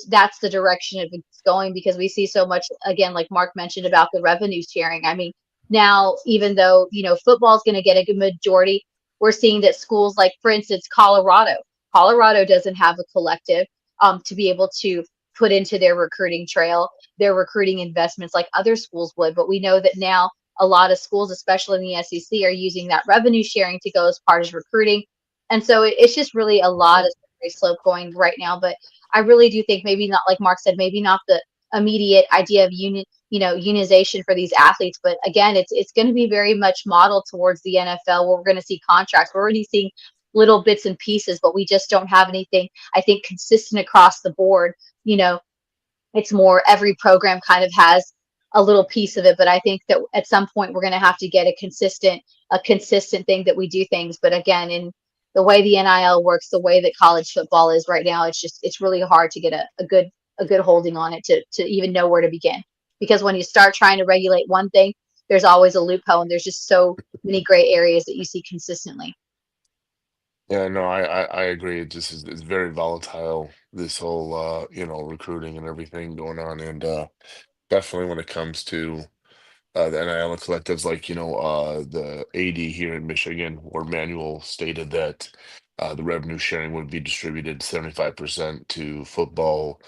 that's the direction it's going, because we see so much, again, like Mark mentioned about the revenue sharing. I mean, now, even though, football is going to get a good majority, we're seeing that schools like, for instance, Colorado doesn't have a collective to be able to put into their recruiting trail, their recruiting investments like other schools would. But we know that now a lot of schools, especially in the SEC, are using that revenue sharing to go as part of recruiting. And so it's just really a lot of slope going right now. But I really do think, maybe not, like Mark said, maybe not the immediate idea of unionization for these athletes. But again, it's going to be very much modeled towards the NFL, where we're going to see contracts. We're already seeing little bits and pieces, but we just don't have anything, I think, consistent across the board. It's more every program kind of has a little piece of it. But I think that at some point we're going to have to get a consistent thing that we do things. But again, in the way the NIL works, the way that college football is right now, it's really hard to get a good holding on it to even know where to begin. Because when you start trying to regulate one thing, there's always a loophole, and there's just so many gray areas that you see consistently. Yeah, no, I agree. It just is, it's very volatile, this whole recruiting and everything going on. And definitely when it comes to the NIL and collectives, like, the AD here in Michigan, where Manuel stated that the revenue sharing would be distributed 75% to football,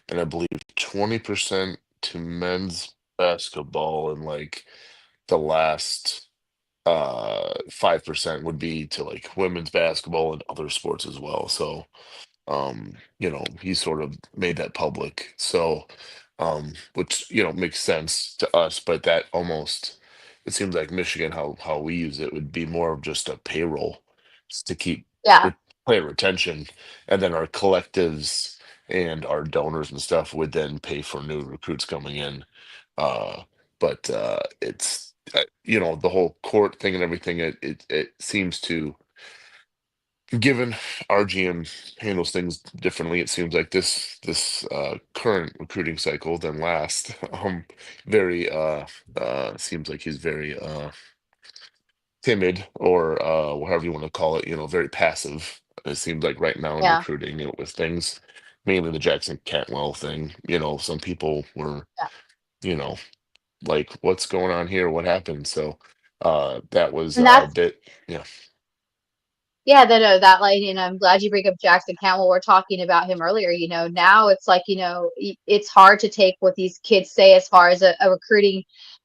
and I believe 20% to men's basketball, and like the last 5% would be to like women's basketball and other sports as well. So he sort of made that public. So which makes sense to us, but that almost, it seems like Michigan, how we use it, would be more of just a payroll, just to keep Yeah. player retention, and then our collectives and our donors and stuff would then pay for new recruits coming in. But it's the whole court thing and everything, it seems to, given our GM handles things differently, it seems like this current recruiting cycle than last. Very seems like he's very timid, or whatever you want to call it, very passive. It seems like right now in Yeah. recruiting, with things, mainly the Jackson Cantwell thing. Some people were, Yeah. like, what's going on here? What happened? So that was And a that's, bit, yeah, yeah, that like, I'm glad you bring up Jackson Campbell. We're talking about him earlier. Now it's like, it's hard to take what these kids say as far as a recruiting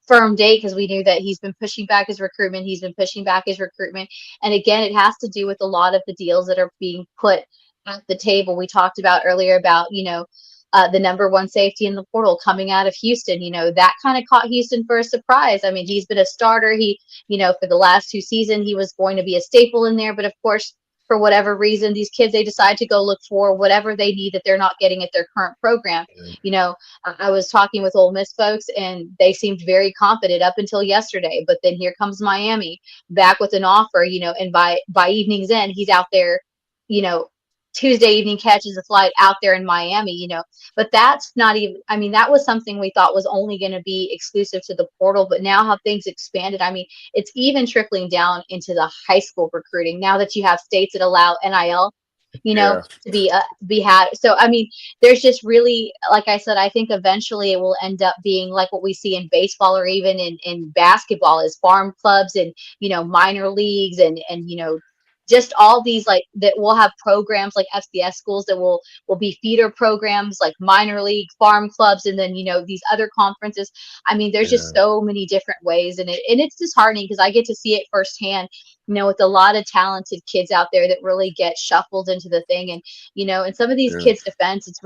firm date, because we knew that he's been pushing back his recruitment. He's been pushing back his recruitment. And again, it has to do with a lot of the deals that are being put at the table. We talked about earlier about, the number one safety in the portal coming out of Houston. That kind of caught Houston for a surprise. I mean, he's been a starter. For the last 2 seasons, he was going to be a staple in there. But of course, for whatever reason, these kids, they decide to go look for whatever they need that they're not getting at their current program. I was talking with Ole Miss folks, and they seemed very confident up until yesterday. But then here comes Miami back with an offer, and by evening's end, he's out there, Tuesday evening catches a flight out there in Miami, but that's not even, I mean, that was something we thought was only going to be exclusive to the portal. But now how things expanded, I mean, it's even trickling down into the high school recruiting now that you have states that allow NIL, yeah, to be had. So, I mean, there's just really, like I said, I think eventually it will end up being like what we see in baseball, or even in basketball, is farm clubs and, minor leagues and, just all these, like, that will have programs like FCS schools that will be feeder programs like minor league, farm clubs, and then these other conferences. I mean, there's yeah, just so many different ways, and it's disheartening because I get to see it firsthand, with a lot of talented kids out there that really get shuffled into the thing. And in some of these yeah, kids' defense, it's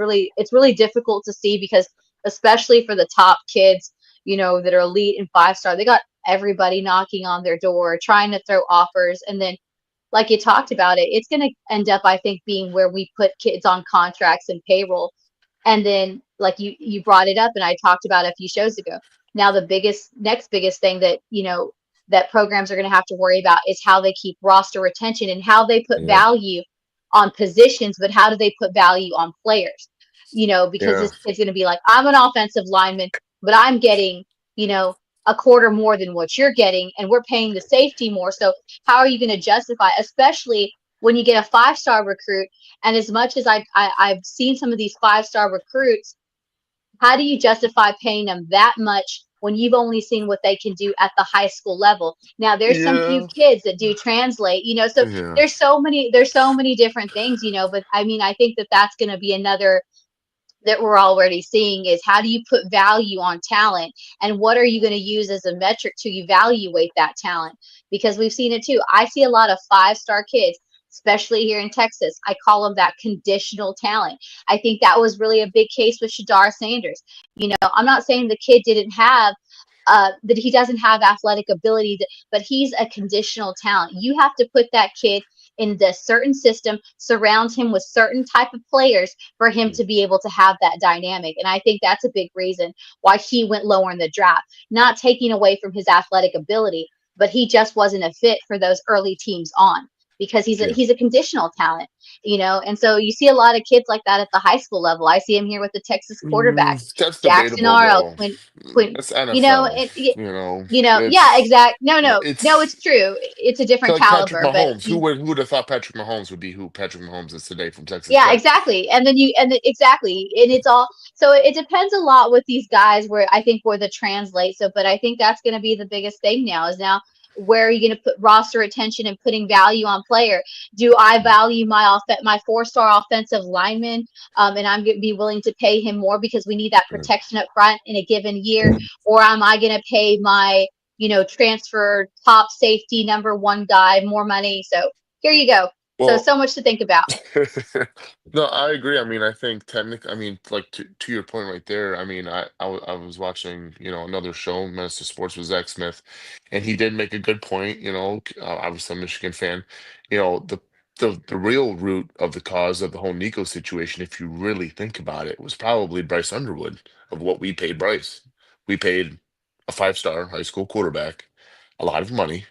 really difficult to see, because especially for the top kids, that are elite and 5-star, they got everybody knocking on their door trying to throw offers. And then, like you talked about, it's going to end up, I think, being where we put kids on contracts and payroll. And then, like you brought it up, and I talked about a few shows ago. Now, the next biggest thing that, that programs are going to have to worry about is how they keep roster retention and how they put yeah, value on positions, but how do they put value on players? Because yeah, this kid's going to be like, I'm an offensive lineman, but I'm getting, a quarter more than what you're getting, and we're paying the safety more. So how are you going to justify, especially when you get a 5-star recruit, and as much as I've seen some of these 5-star recruits, how do you justify paying them that much when you've only seen what they can do at the high school level? Now there's some few Yeah. kids that do translate, so Yeah. there's so many different things, but I mean, I think that that's going to be another that we're already seeing is how do you put value on talent, and what are you going to use as a metric to evaluate that talent? Because we've seen it too. I see a lot of 5-star kids, especially here in Texas. I call them that conditional talent. I think that was really a big case with Shadar Sanders. I'm not saying the kid didn't have that he doesn't have athletic ability, but he's a conditional talent. You have to put that kid in the certain system, surround him with certain type of players for him to be able to have that dynamic. And I think that's a big reason why he went lower in the draft, not taking away from his athletic ability, but he just wasn't a fit for those early teams on, because he's a, Yeah. he's a conditional talent, and so you see a lot of kids like that at the high school level. I see him here with the Texas quarterbacks, That's Jackson debatable, Arnold, though. Quinn, That's NFL. yeah, It's exact. No, it's it's true. It's a different like Patrick caliber, but Mahomes. Who would have thought Patrick Mahomes would be who Patrick Mahomes is today from Texas yeah, Tech? exactly. Exactly. And it's all, so it depends a lot with these guys where I think where the translate. So, but I think that's going to be the biggest thing now, where are you going to put roster attention and putting value on player? Do I value my 4-star offensive lineman, and I'm going to be willing to pay him more because we need that protection up front in a given year? Or am I going to pay my, transfer top safety number 1 guy more money? So here you go. Well, So much to think about. no, I agree. I mean, I think technically, I mean, like to your point right there. I mean, I was watching, another show, Minister Sports with Zach Smith, and he did make a good point. I was a Michigan fan. The real root of the cause of the whole Nico situation, if you really think about it, was probably Bryce Underwood of what we paid Bryce. We paid a 5-star high school quarterback a lot of money.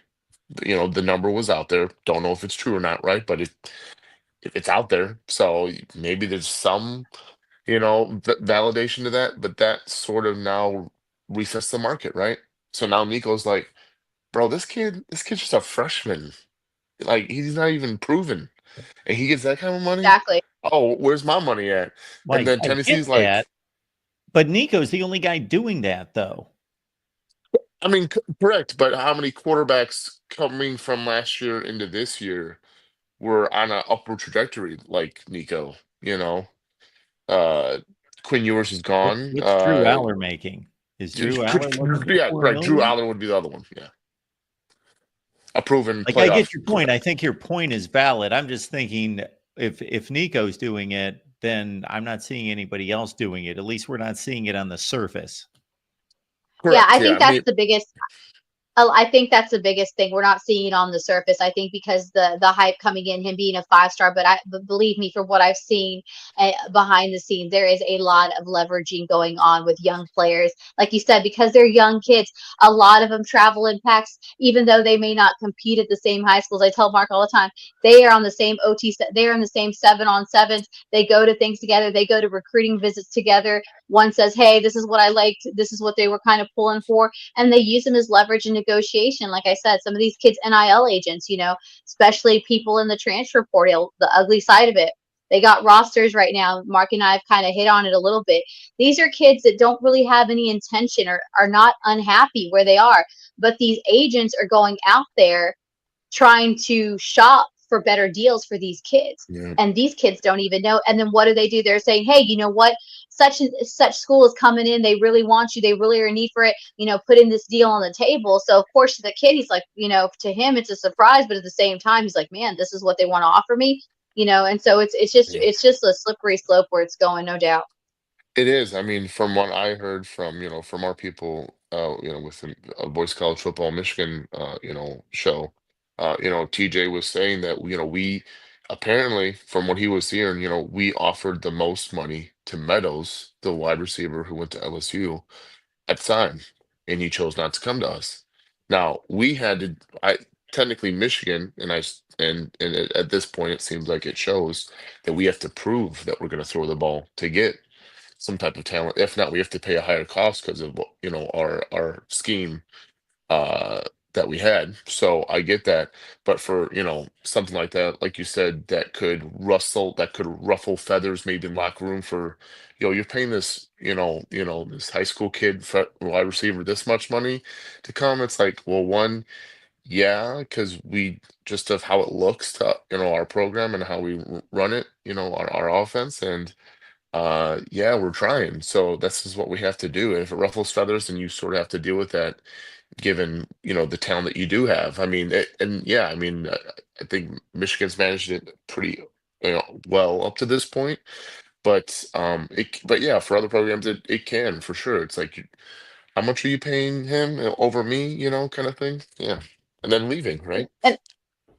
The number was out there. Don't know if it's true or not, right? But it's out there. So maybe there's some, validation to that, but that sort of now resets the market, right? So now Nico's like, bro, this kid's just a freshman. Like, he's not even proven. And he gets that kind of money? Exactly. Oh, where's my money at? And Like, then I get Tennessee's that, like, but Nico's the only guy doing that, though. I mean, correct, but how many quarterbacks coming from last year into this year were on an upward trajectory like Nico, you know? Uh, Quinn Ewers is gone. What's Drew Aller making? Is Drew Aller looking for Yeah, four correct. Drew million? Allen would be the other one. Yeah, a proven Like, I get playoff your point. I quarterback. think your point is valid. I'm just thinking if Nico's doing it, then I'm not seeing anybody else doing it. At least we're not seeing it on the surface. Yeah, Correct. I Yeah, think I that's mean, the biggest. I think that's the biggest thing. We're not seeing it on the surface. I think because the hype coming in, him being a 5-star, but believe me, from what I've seen behind the scenes, there is a lot of leveraging going on with young players. Like you said, because they're young kids, a lot of them travel in packs, even though they may not compete at the same high schools. I tell Mark all the time, they are on the same OT. They're in the same 7-on-7s. They go to things together. They go to recruiting visits together. One says, "Hey, this is what I liked. This is what they were kind of pulling for," and they use them as leverage in negotiation. Like I said, some of these kids, NIL agents, especially people in the transfer portal, the ugly side of it. They got rosters right now. Mark and I have kind of hit on it a little bit. These are kids that don't really have any intention or are not unhappy where they are, but these agents are going out there trying to shop for better deals for these kids. yeah, And these kids don't even know. And then what do? They're saying, "Hey, you know what? Such and such school is coming in. They really want you. They really are in need for it. Put in this deal on the table." So of course the kid, he's like, to him it's a surprise, but at the same time he's like, "Man, this is what they want to offer me." And so it's just yeah. it's just a slippery slope where it's going, no doubt. It is. I mean, from what I heard from, from our people, with the Boys College Football Michigan, show, TJ was saying that, we apparently, from what he was hearing, we offered the most money to Meadows, the wide receiver who went to LSU at the time, and he chose not to come to us. Now we had to, technically Michigan, and at this point it seems like it shows that we have to prove that we're going to throw the ball to get some type of talent. If not, we have to pay a higher cost because of our scheme. Uh, that we had. So I get that. But for, something like that, like you said, that could ruffle feathers maybe in locker room for, you're paying this, this high school kid wide receiver this much money to come. It's like, well, one, yeah, because we just of how it looks to, our program and how we run it, our offense. And yeah, we're trying. So this is what we have to do. And if it ruffles feathers, then you sort of have to deal with that given the talent that you do have. I mean, and yeah, I mean, I think Michigan's managed it pretty well up to this point, but but yeah, for other programs, it can for sure. It's like, how much are you paying him over me, kind of thing. Yeah, and then leaving, right?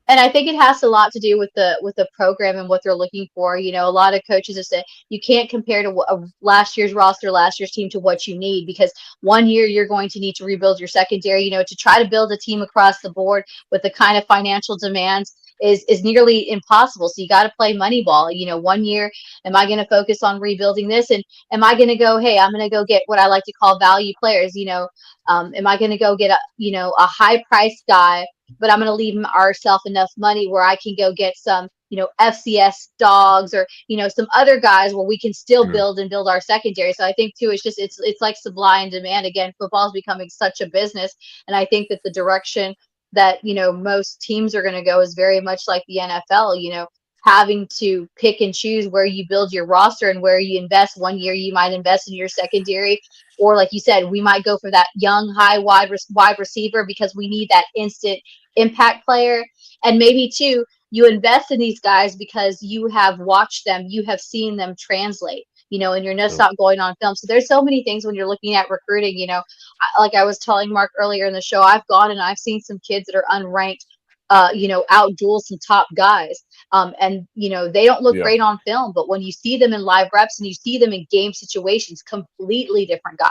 And I think it has a lot to do with the program and what they're looking for. A lot of coaches have said you can't compare to last year's roster, last year's team to what you need, because one year you're going to need to rebuild your secondary. To try to build a team across the board with the kind of financial demands is nearly impossible. So you got to play money ball. One year, am I going to focus on rebuilding this, and am I going to go, hey, I'm going to go get what I like to call value players. Am I going to go get a high price guy, but I'm going to leave ourselves enough money where I can go get some, FCS dogs, or, some other guys where we can still Yeah. build our secondary. So I think too, it's like supply and demand. Again, football is becoming such a business. And I think that the direction that, most teams are going to go is very much like the NFL, having to pick and choose where you build your roster and where you invest. One year you might invest in your secondary, or like you said, we might go for that young, high wide receiver because we need that instant impact player. And maybe too, you invest in these guys because you have watched them, you have seen them translate, and you're just not going on film. So there's so many things when you're looking at recruiting. Like I was telling Mark earlier in the show, I've gone and I've seen some kids that are unranked, outduel some top guys. And they don't look Yeah. great on film, but when you see them in live reps and you see them in game situations, completely different guy,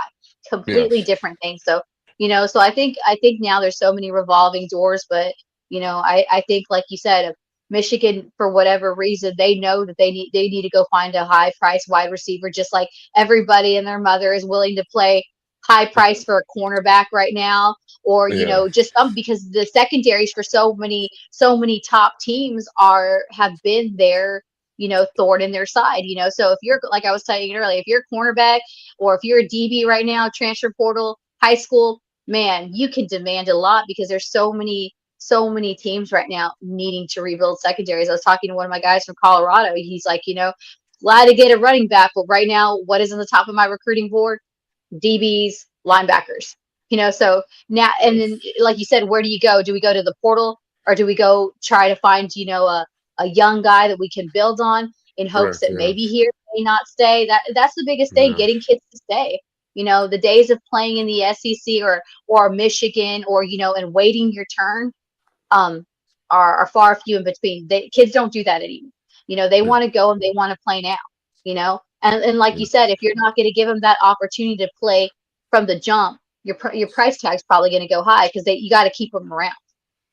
completely different thing. So so I think now there's so many revolving doors, but I think, like you said, Michigan, for whatever reason, they know that they need to go find a high price wide receiver, just like everybody and their mother is willing to play high price for a cornerback right now, or Yeah. just because the secondaries for so many top teams have been their thorn in their side. So if you're, like I was telling you earlier, if you're a cornerback or if you're a DB right now, transfer portal, high school, man, you can demand a lot because there's so many teams right now needing to rebuild secondaries. I was talking to one of my guys from Colorado. He's like, glad to get a running back, but right now, what is on the top of my recruiting board? DBs, linebackers. So now, and then, like you said, where do you go? Do we go to the portal, or do we go try to find, a young guy that we can build on in hopes Correct. that Yeah. maybe he may not stay? That's the biggest thing, Yeah. getting kids to stay. The days of playing in the SEC or Michigan, or and waiting your turn are far few in between. Kids don't do that anymore. They Yeah. want to go and they want to play now. And like you said, if you're not going to give them that opportunity to play from the jump, your price tag's probably going to go high because you got to keep them around.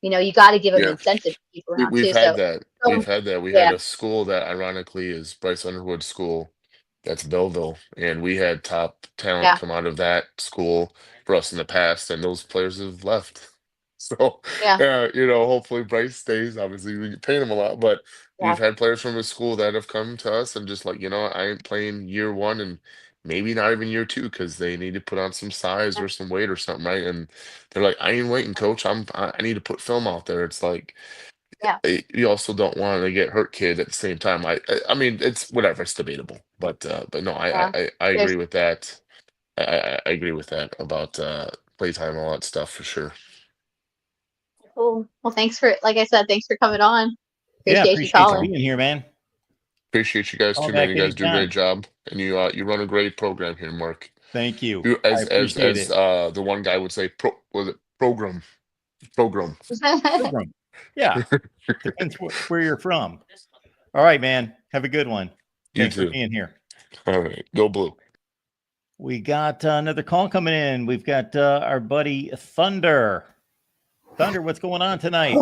You got to give them Yeah. incentive to keep around We've too. had So, that. We've had that. We had yeah, a school that ironically is Bryce Underwood's school. That's Belleville. And we had top talent yeah, come out of that school for us in the past, and those players have left. So, yeah, hopefully Bryce stays. Obviously, we paying him a lot, but we've yeah, had players from his school that have come to us and just like, I ain't playing year one and maybe not even year two because they need to put on some size yeah, or some weight or something, right? And they're like, I ain't waiting, coach. I need to put film out there. It's like, yeah, you also don't want to get hurt kid at the same time. I mean, it's whatever, it's debatable, but no, yeah. I agree There's with that. I agree with that about playtime and all that stuff for sure. cool. Well, like I said, thanks for coming on. Yeah, Appreciate you appreciate you calling. being here, man. Appreciate you guys Call too, man. back You guys do a great anytime. job, and you run a great program here, Mark. Thank you. You I appreciate as it. the one guy would say, was it program? Program. Yeah, depends where you're from. All right, man. Have a good one. You Thanks for too. being here. All right, go blue. We got another call coming in. We've got our buddy Thunder. Thunder, what's going on tonight?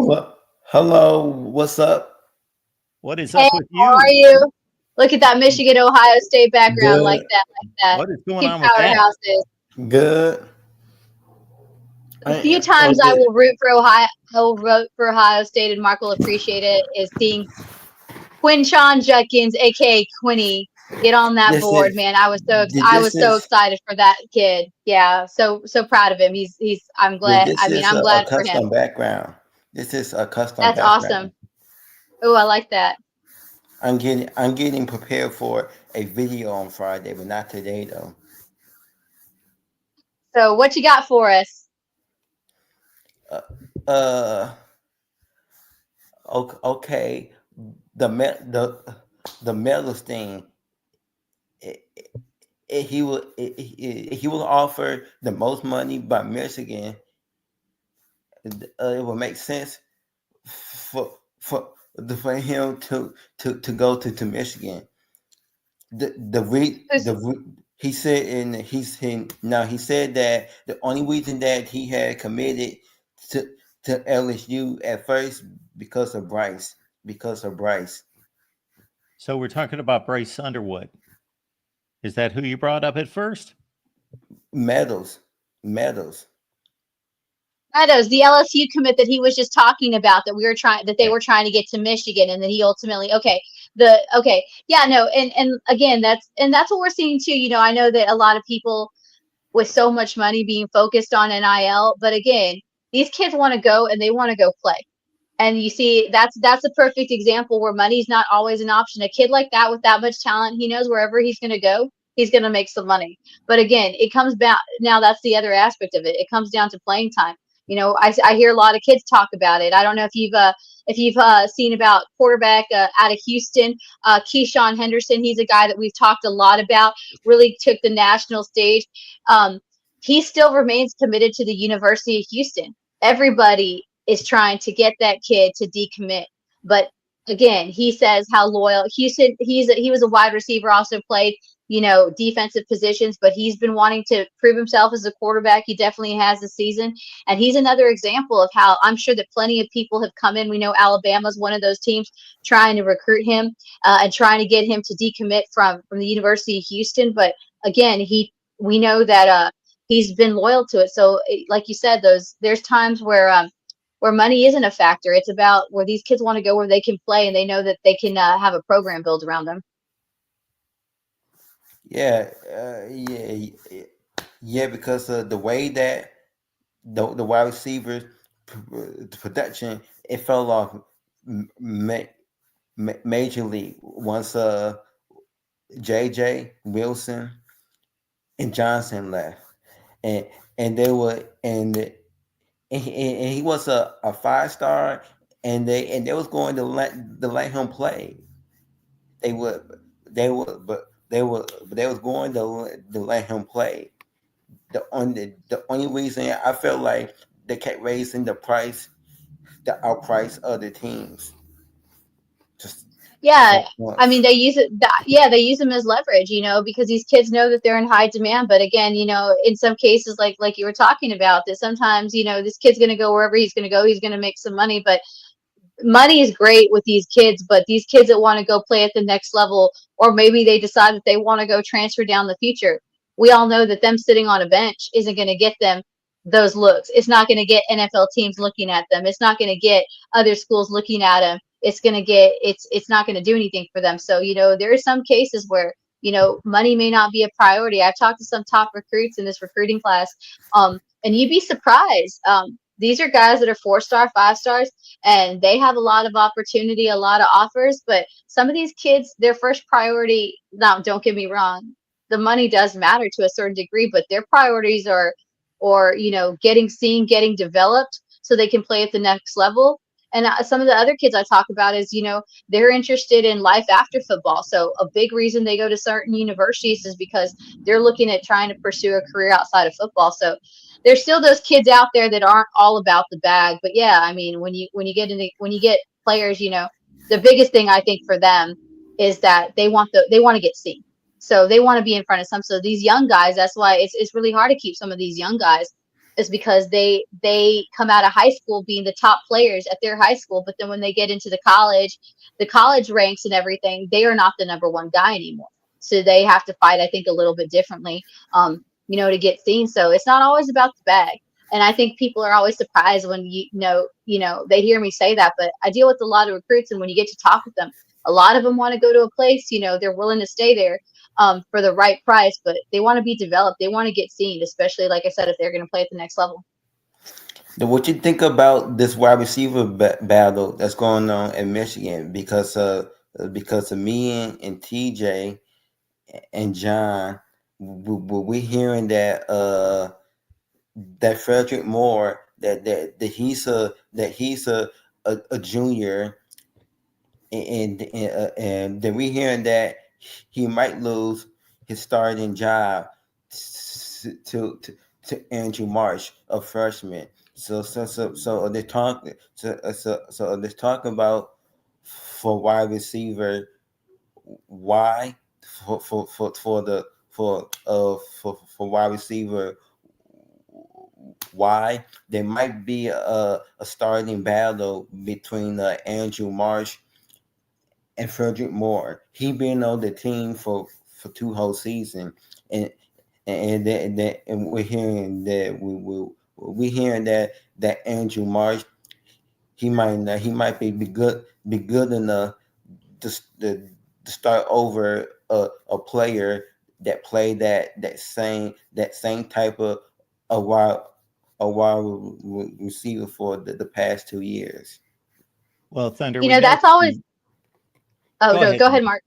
Hello, what's up? What is Hey, up with how are you? you? Look at that Michigan Ohio State background, like Good, that. What is going Two on with that? powerhouses. good. A few times I will root for Ohio. I will root for Ohio State, and Mark will appreciate it. Is seeing Quinshon Judkins, aka Quinny, get on that This board, is man. I was this so is excited for that kid. Yeah, so proud of him. He's. I'm glad. this I mean, is I'm a glad for him. custom background. This is a custom That's background. awesome. Oh, I like that. I'm getting prepared for a video on Friday, but not today though. So, what you got for us? Uh, okay. The me- the medals thing. He was offered the most money by Michigan. It would make sense for him to go to Michigan. Who's He said he said that the only reason that he had committed to LSU at first because of Bryce. So we're talking about Bryce Underwood. Is that who you brought up at first? Medals. Meadows, the LSU commit that he was just talking about that they were trying to get to Michigan, and then he ultimately yeah, no, and again, that's what we're seeing too. I know that a lot of people with so much money being focused on NIL, but again, these kids want to go and they want to go play. And you see, that's a perfect example where money's not always an option. A kid like that with that much talent, he knows wherever he's going to go, he's going to make some money. But again, it comes back. Now that's the other aspect of it. It comes down to playing time. I hear a lot of kids talk about it. I don't know if you've seen about quarterback out of Houston, Keyshawn Henderson. He's a guy that we've talked a lot about. Really took the national stage. He still remains committed to the University of Houston. Everybody is trying to get that kid to decommit. But again, he says how loyal Houston. He was a wide receiver, also played defensive positions, but he's been wanting to prove himself as a quarterback. He definitely has this season, and he's another example of how I'm sure that plenty of people have come in. We know Alabama's one of those teams trying to recruit him and trying to get him to decommit from the University of Houston. But again, we know that he's been loyal to it. So, like you said, there's times where money isn't a factor. It's about where these kids want to go, where they can play, and they know that they can have a program built around them. Yeah, because the way that the wide receivers production, it fell off majorly once JJ Wilson and Johnson left, and they were and he was a 5-star, and they was going to let him play. They was going to let him play. The only reason I felt like they kept raising the outprice other teams. Yeah, I mean they use it. They use them as leverage, because these kids know that they're in high demand. But again, in some cases, like you were talking about, that sometimes this kid's going to go wherever he's going to go. He's going to make some money, but money is great with these kids. But these kids that want to go play at the next level, or maybe they decide that they want to go transfer down the future. We all know that them sitting on a bench isn't going to get them those looks. It's not going to get NFL teams looking at them. It's not going to get other schools looking at them. It's not going to do anything for them. So, there are some cases where, money may not be a priority. I've talked to some top recruits in this recruiting class, and you'd be surprised. These are guys that are 4-star, 5-stars, and they have a lot of opportunity, a lot of offers. But some of these kids, their first priority, now don't get me wrong, the money does matter to a certain degree, but their priorities are, getting seen, getting developed so they can play at the next level. And some of the other kids I talk about is, they're interested in life after football. So a big reason they go to certain universities is because they're looking at trying to pursue a career outside of football. So there's still those kids out there that aren't all about the bag. But yeah, I mean, when you get players, the biggest thing I think for them is that they want to get seen. So they want to be in front of some. So these young guys, that's why it's really hard to keep some of these young guys, is because they come out of high school being the top players at their high school, but then when they get into the college ranks and everything, they are not the number one guy anymore. So they have to fight, I think, a little bit differently, to get seen. So it's not always about the bag. And I think people are always surprised when they hear me say that. But I deal with a lot of recruits, and when you get to talk with them, a lot of them want to go to a place. They're willing to stay there for the right price, but they want to be developed. They want to get seen, especially like I said, if they're going to play at the next level. Now, what you think about this wide receiver battle that's going on in Michigan? Because of me and TJ and John, we're hearing that Frederick Moore that he's a junior, and then we hearing that he might lose his starting job to Andrew Marsh, a freshman. So they're talking. So they're talking about for wide receiver. Why for wide receiver? Why there might be a starting battle between Andrew Marsh and Frederick Moore. He been on the team for 2 whole seasons, and we're hearing that we're hearing that Andrew Marsh he might be good enough to start over a player that played that same type of a wide receiver for the past 2 years. Well, Thunder, You we know, know. that's always. Oh, Go no, ahead. go ahead, Mark.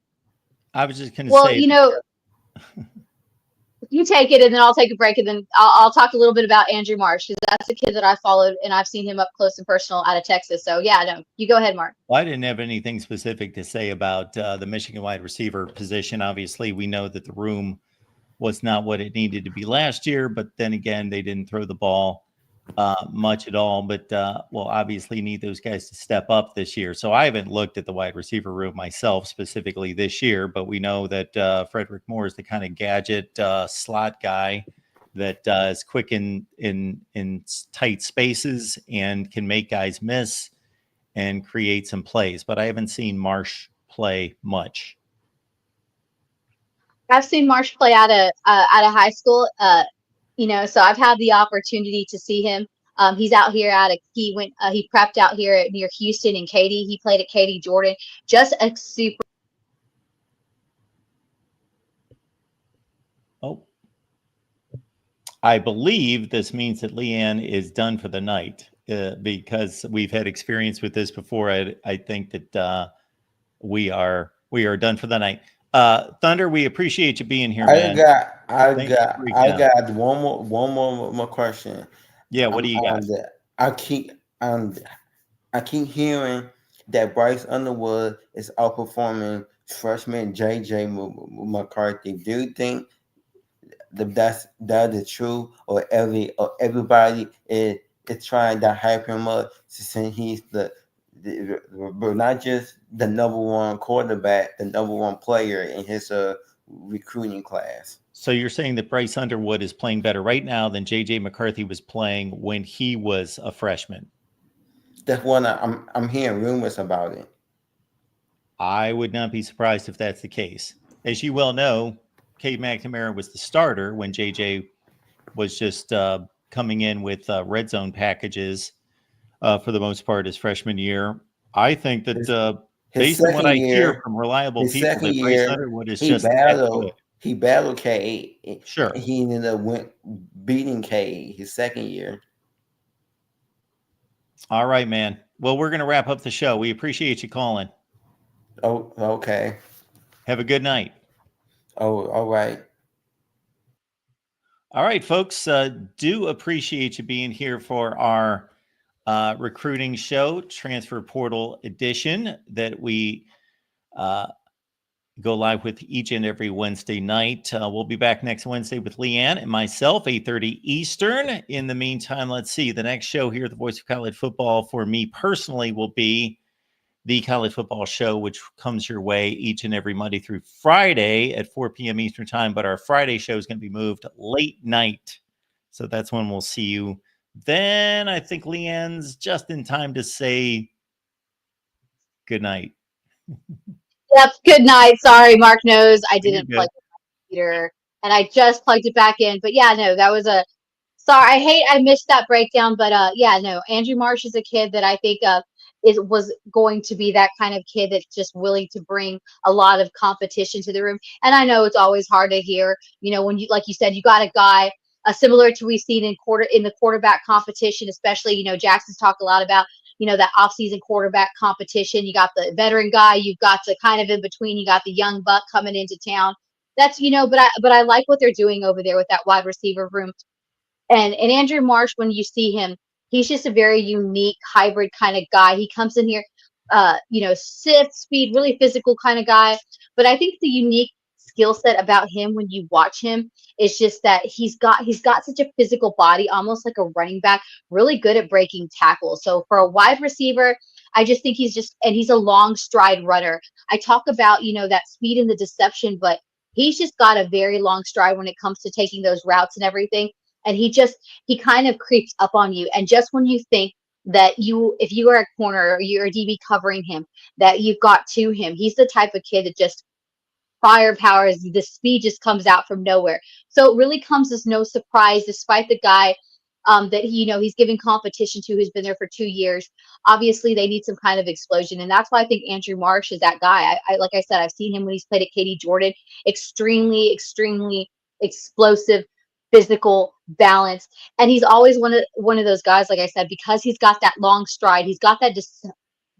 I was just going to Well, say. you take it, and then I'll take a break, and then I'll talk a little bit about Andrew Marsh, because that's a kid that I followed, and I've seen him up close and personal out of Texas. So, yeah, no, you go ahead, Mark. Well, I didn't have anything specific to say about the Michigan wide receiver position. Obviously, we know that the room was not what it needed to be last year, but then again, they didn't throw the ball much at all. But we'll obviously need those guys to step up this year. So I haven't looked at the wide receiver room myself specifically this year, but we know that Frederick Moore is the kind of gadget slot guy that is quick in tight spaces and can make guys miss and create some plays. But I haven't seen Marsh play much. I've seen Marsh play out of high school. So I've had the opportunity to see him. He's out here he prepped out here near Houston and Katy. He played at Katy Jordan. Just a super. Oh, I believe this means that Leanne is done for the night because we've had experience with this before. I think that we are done for the night. Thunder, we appreciate you being here, man. I got one more question. Yeah, what do you got? I keep hearing that Bryce Underwood is outperforming freshman JJ McCarthy. Do you think that is true, or everybody is trying to hype him up since he's but not just the number one quarterback, the number one player in his recruiting class? So you're saying that Bryce Underwood is playing better right now than JJ McCarthy was playing when he was a freshman? That's what I'm hearing rumors about it. I would not be surprised if that's the case. As you well know, Cade McNamara was the starter when JJ was just coming in with red zone packages for the most part his freshman year. I think that based on what I hear from reliable people, that Bryce Underwood is just that good. He battled Cade. Sure. He ended up beating Cade his second year. All right, man. Well, we're going to wrap up the show. We appreciate you calling. Oh, okay. Have a good night. Oh, all right. All right, folks. Do appreciate you being here for our recruiting show, Transfer Portal Edition, that we go live with each and every Wednesday night. We'll be back next Wednesday with Leanne and myself, 8:30 Eastern. In the meantime, let's see. The next show here at the Voice of College Football for me personally will be the College Football Show, which comes your way each and every Monday through Friday at 4 p.m. Eastern Time. But our Friday show is going to be moved late night. So that's when we'll see you. Then I think Leanne's just in time to say good night. Yep, good night. Sorry, Mark knows I didn't plug the computer, and I just plugged it back in. But yeah, no, that was a Sorry, I missed that breakdown, but yeah, no, Andrew Marsh is a kid that I think was going to be that kind of kid that's just willing to bring a lot of competition to the room. And I know it's always hard to hear, when you, like you said, you got a guy similar to we've seen in the quarterback competition, especially, Jackson's talked a lot about, that offseason quarterback competition. You got the veteran guy, you've got the kind of in between, you got the young buck coming into town. That's, but I like what they're doing over there with that wide receiver room. And Andrew Marsh, when you see him, he's just a very unique hybrid kind of guy. He comes in here, sift, speed, really physical kind of guy. But I think the unique skill set about him when you watch him is just that he's got such a physical body, almost like a running back, really good at breaking tackles. So for a wide receiver, I just think he's a long stride runner. I talk about, that speed and the deception, but he's just got a very long stride when it comes to taking those routes and everything. And he kind of creeps up on you. And just when you think that if you are a corner or you're a DB covering him, that you've got to him, he's the type of kid that just firepower, the speed just comes out from nowhere. So it really comes as no surprise, despite the guy that he's giving competition to, who's been there for 2 years. Obviously, they need some kind of explosion, and that's why I think Andrew Marsh is that guy. I like I said, I've seen him when he's played at Katy Jordan. Extremely, extremely explosive, physical, balanced, and he's always one of those guys. Like I said, because he's got that long stride, he's got that.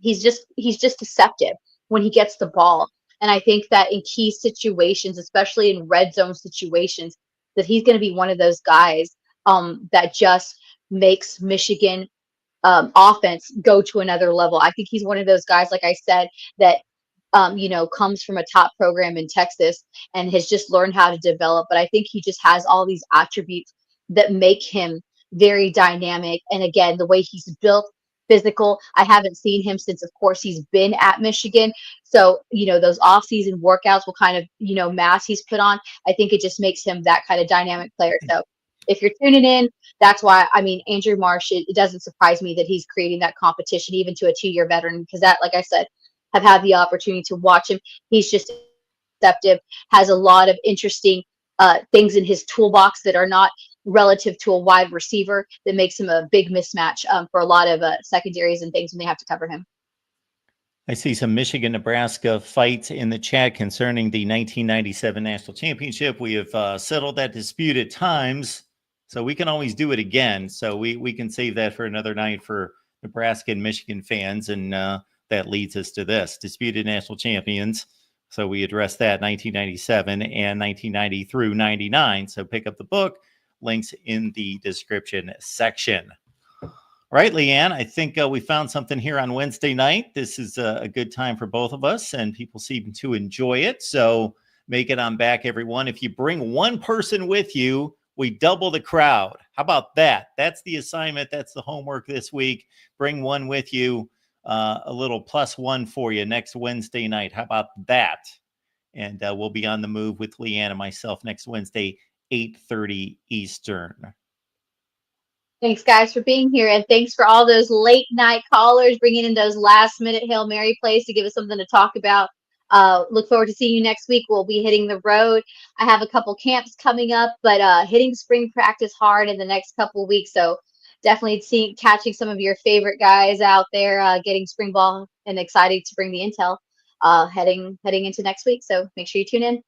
He's just deceptive when he gets the ball. And I think that in key situations, especially in red zone situations, that he's going to be one of those guys that just makes Michigan offense go to another level. I think he's one of those guys, like I said, that comes from a top program in Texas and has just learned how to develop. But I think he just has all these attributes that make him very dynamic. And again, the way he's built, physical. I haven't seen him since, of course, he's been at Michigan. So, those off-season workouts will kind of, mass he's put on. I think it just makes him that kind of dynamic player. So if you're tuning in, that's why, Andrew Marsh, it doesn't surprise me that he's creating that competition, even to a 2-year veteran, because that, like I said, have had the opportunity to watch him. He's just receptive, has a lot of interesting things in his toolbox that are not relative to a wide receiver, that makes him a big mismatch for a lot of secondaries and things when they have to cover him. I see some Michigan-Nebraska fights in the chat concerning the 1997 National Championship. We have settled that dispute at times, so we can always do it again. So we can save that for another night for Nebraska and Michigan fans, and that leads us to this: disputed national champions. So we addressed that 1997 and 1990 through 99. So pick up the book. Links in the description section. All right, Leanne, I think we found something here on Wednesday night. This is a good time for both of us, and people seem to enjoy it. So make it on back, everyone. If you bring one person with you, we double the crowd. How about that? That's the assignment. That's the homework this week. Bring one with you. A little +1 for you next Wednesday night. How about that? And we'll be on the move with Leanne and myself next Wednesday, 8:30 Eastern. Thanks, guys, for being here. And thanks for all those late night callers bringing in those last minute Hail Mary plays to give us something to talk about. Look forward to seeing you next week. We'll be hitting the road. I have a couple camps coming up, but hitting spring practice hard in the next couple of weeks. So definitely catching some of your favorite guys out there getting spring ball, and excited to bring the intel heading into next week. So make sure you tune in.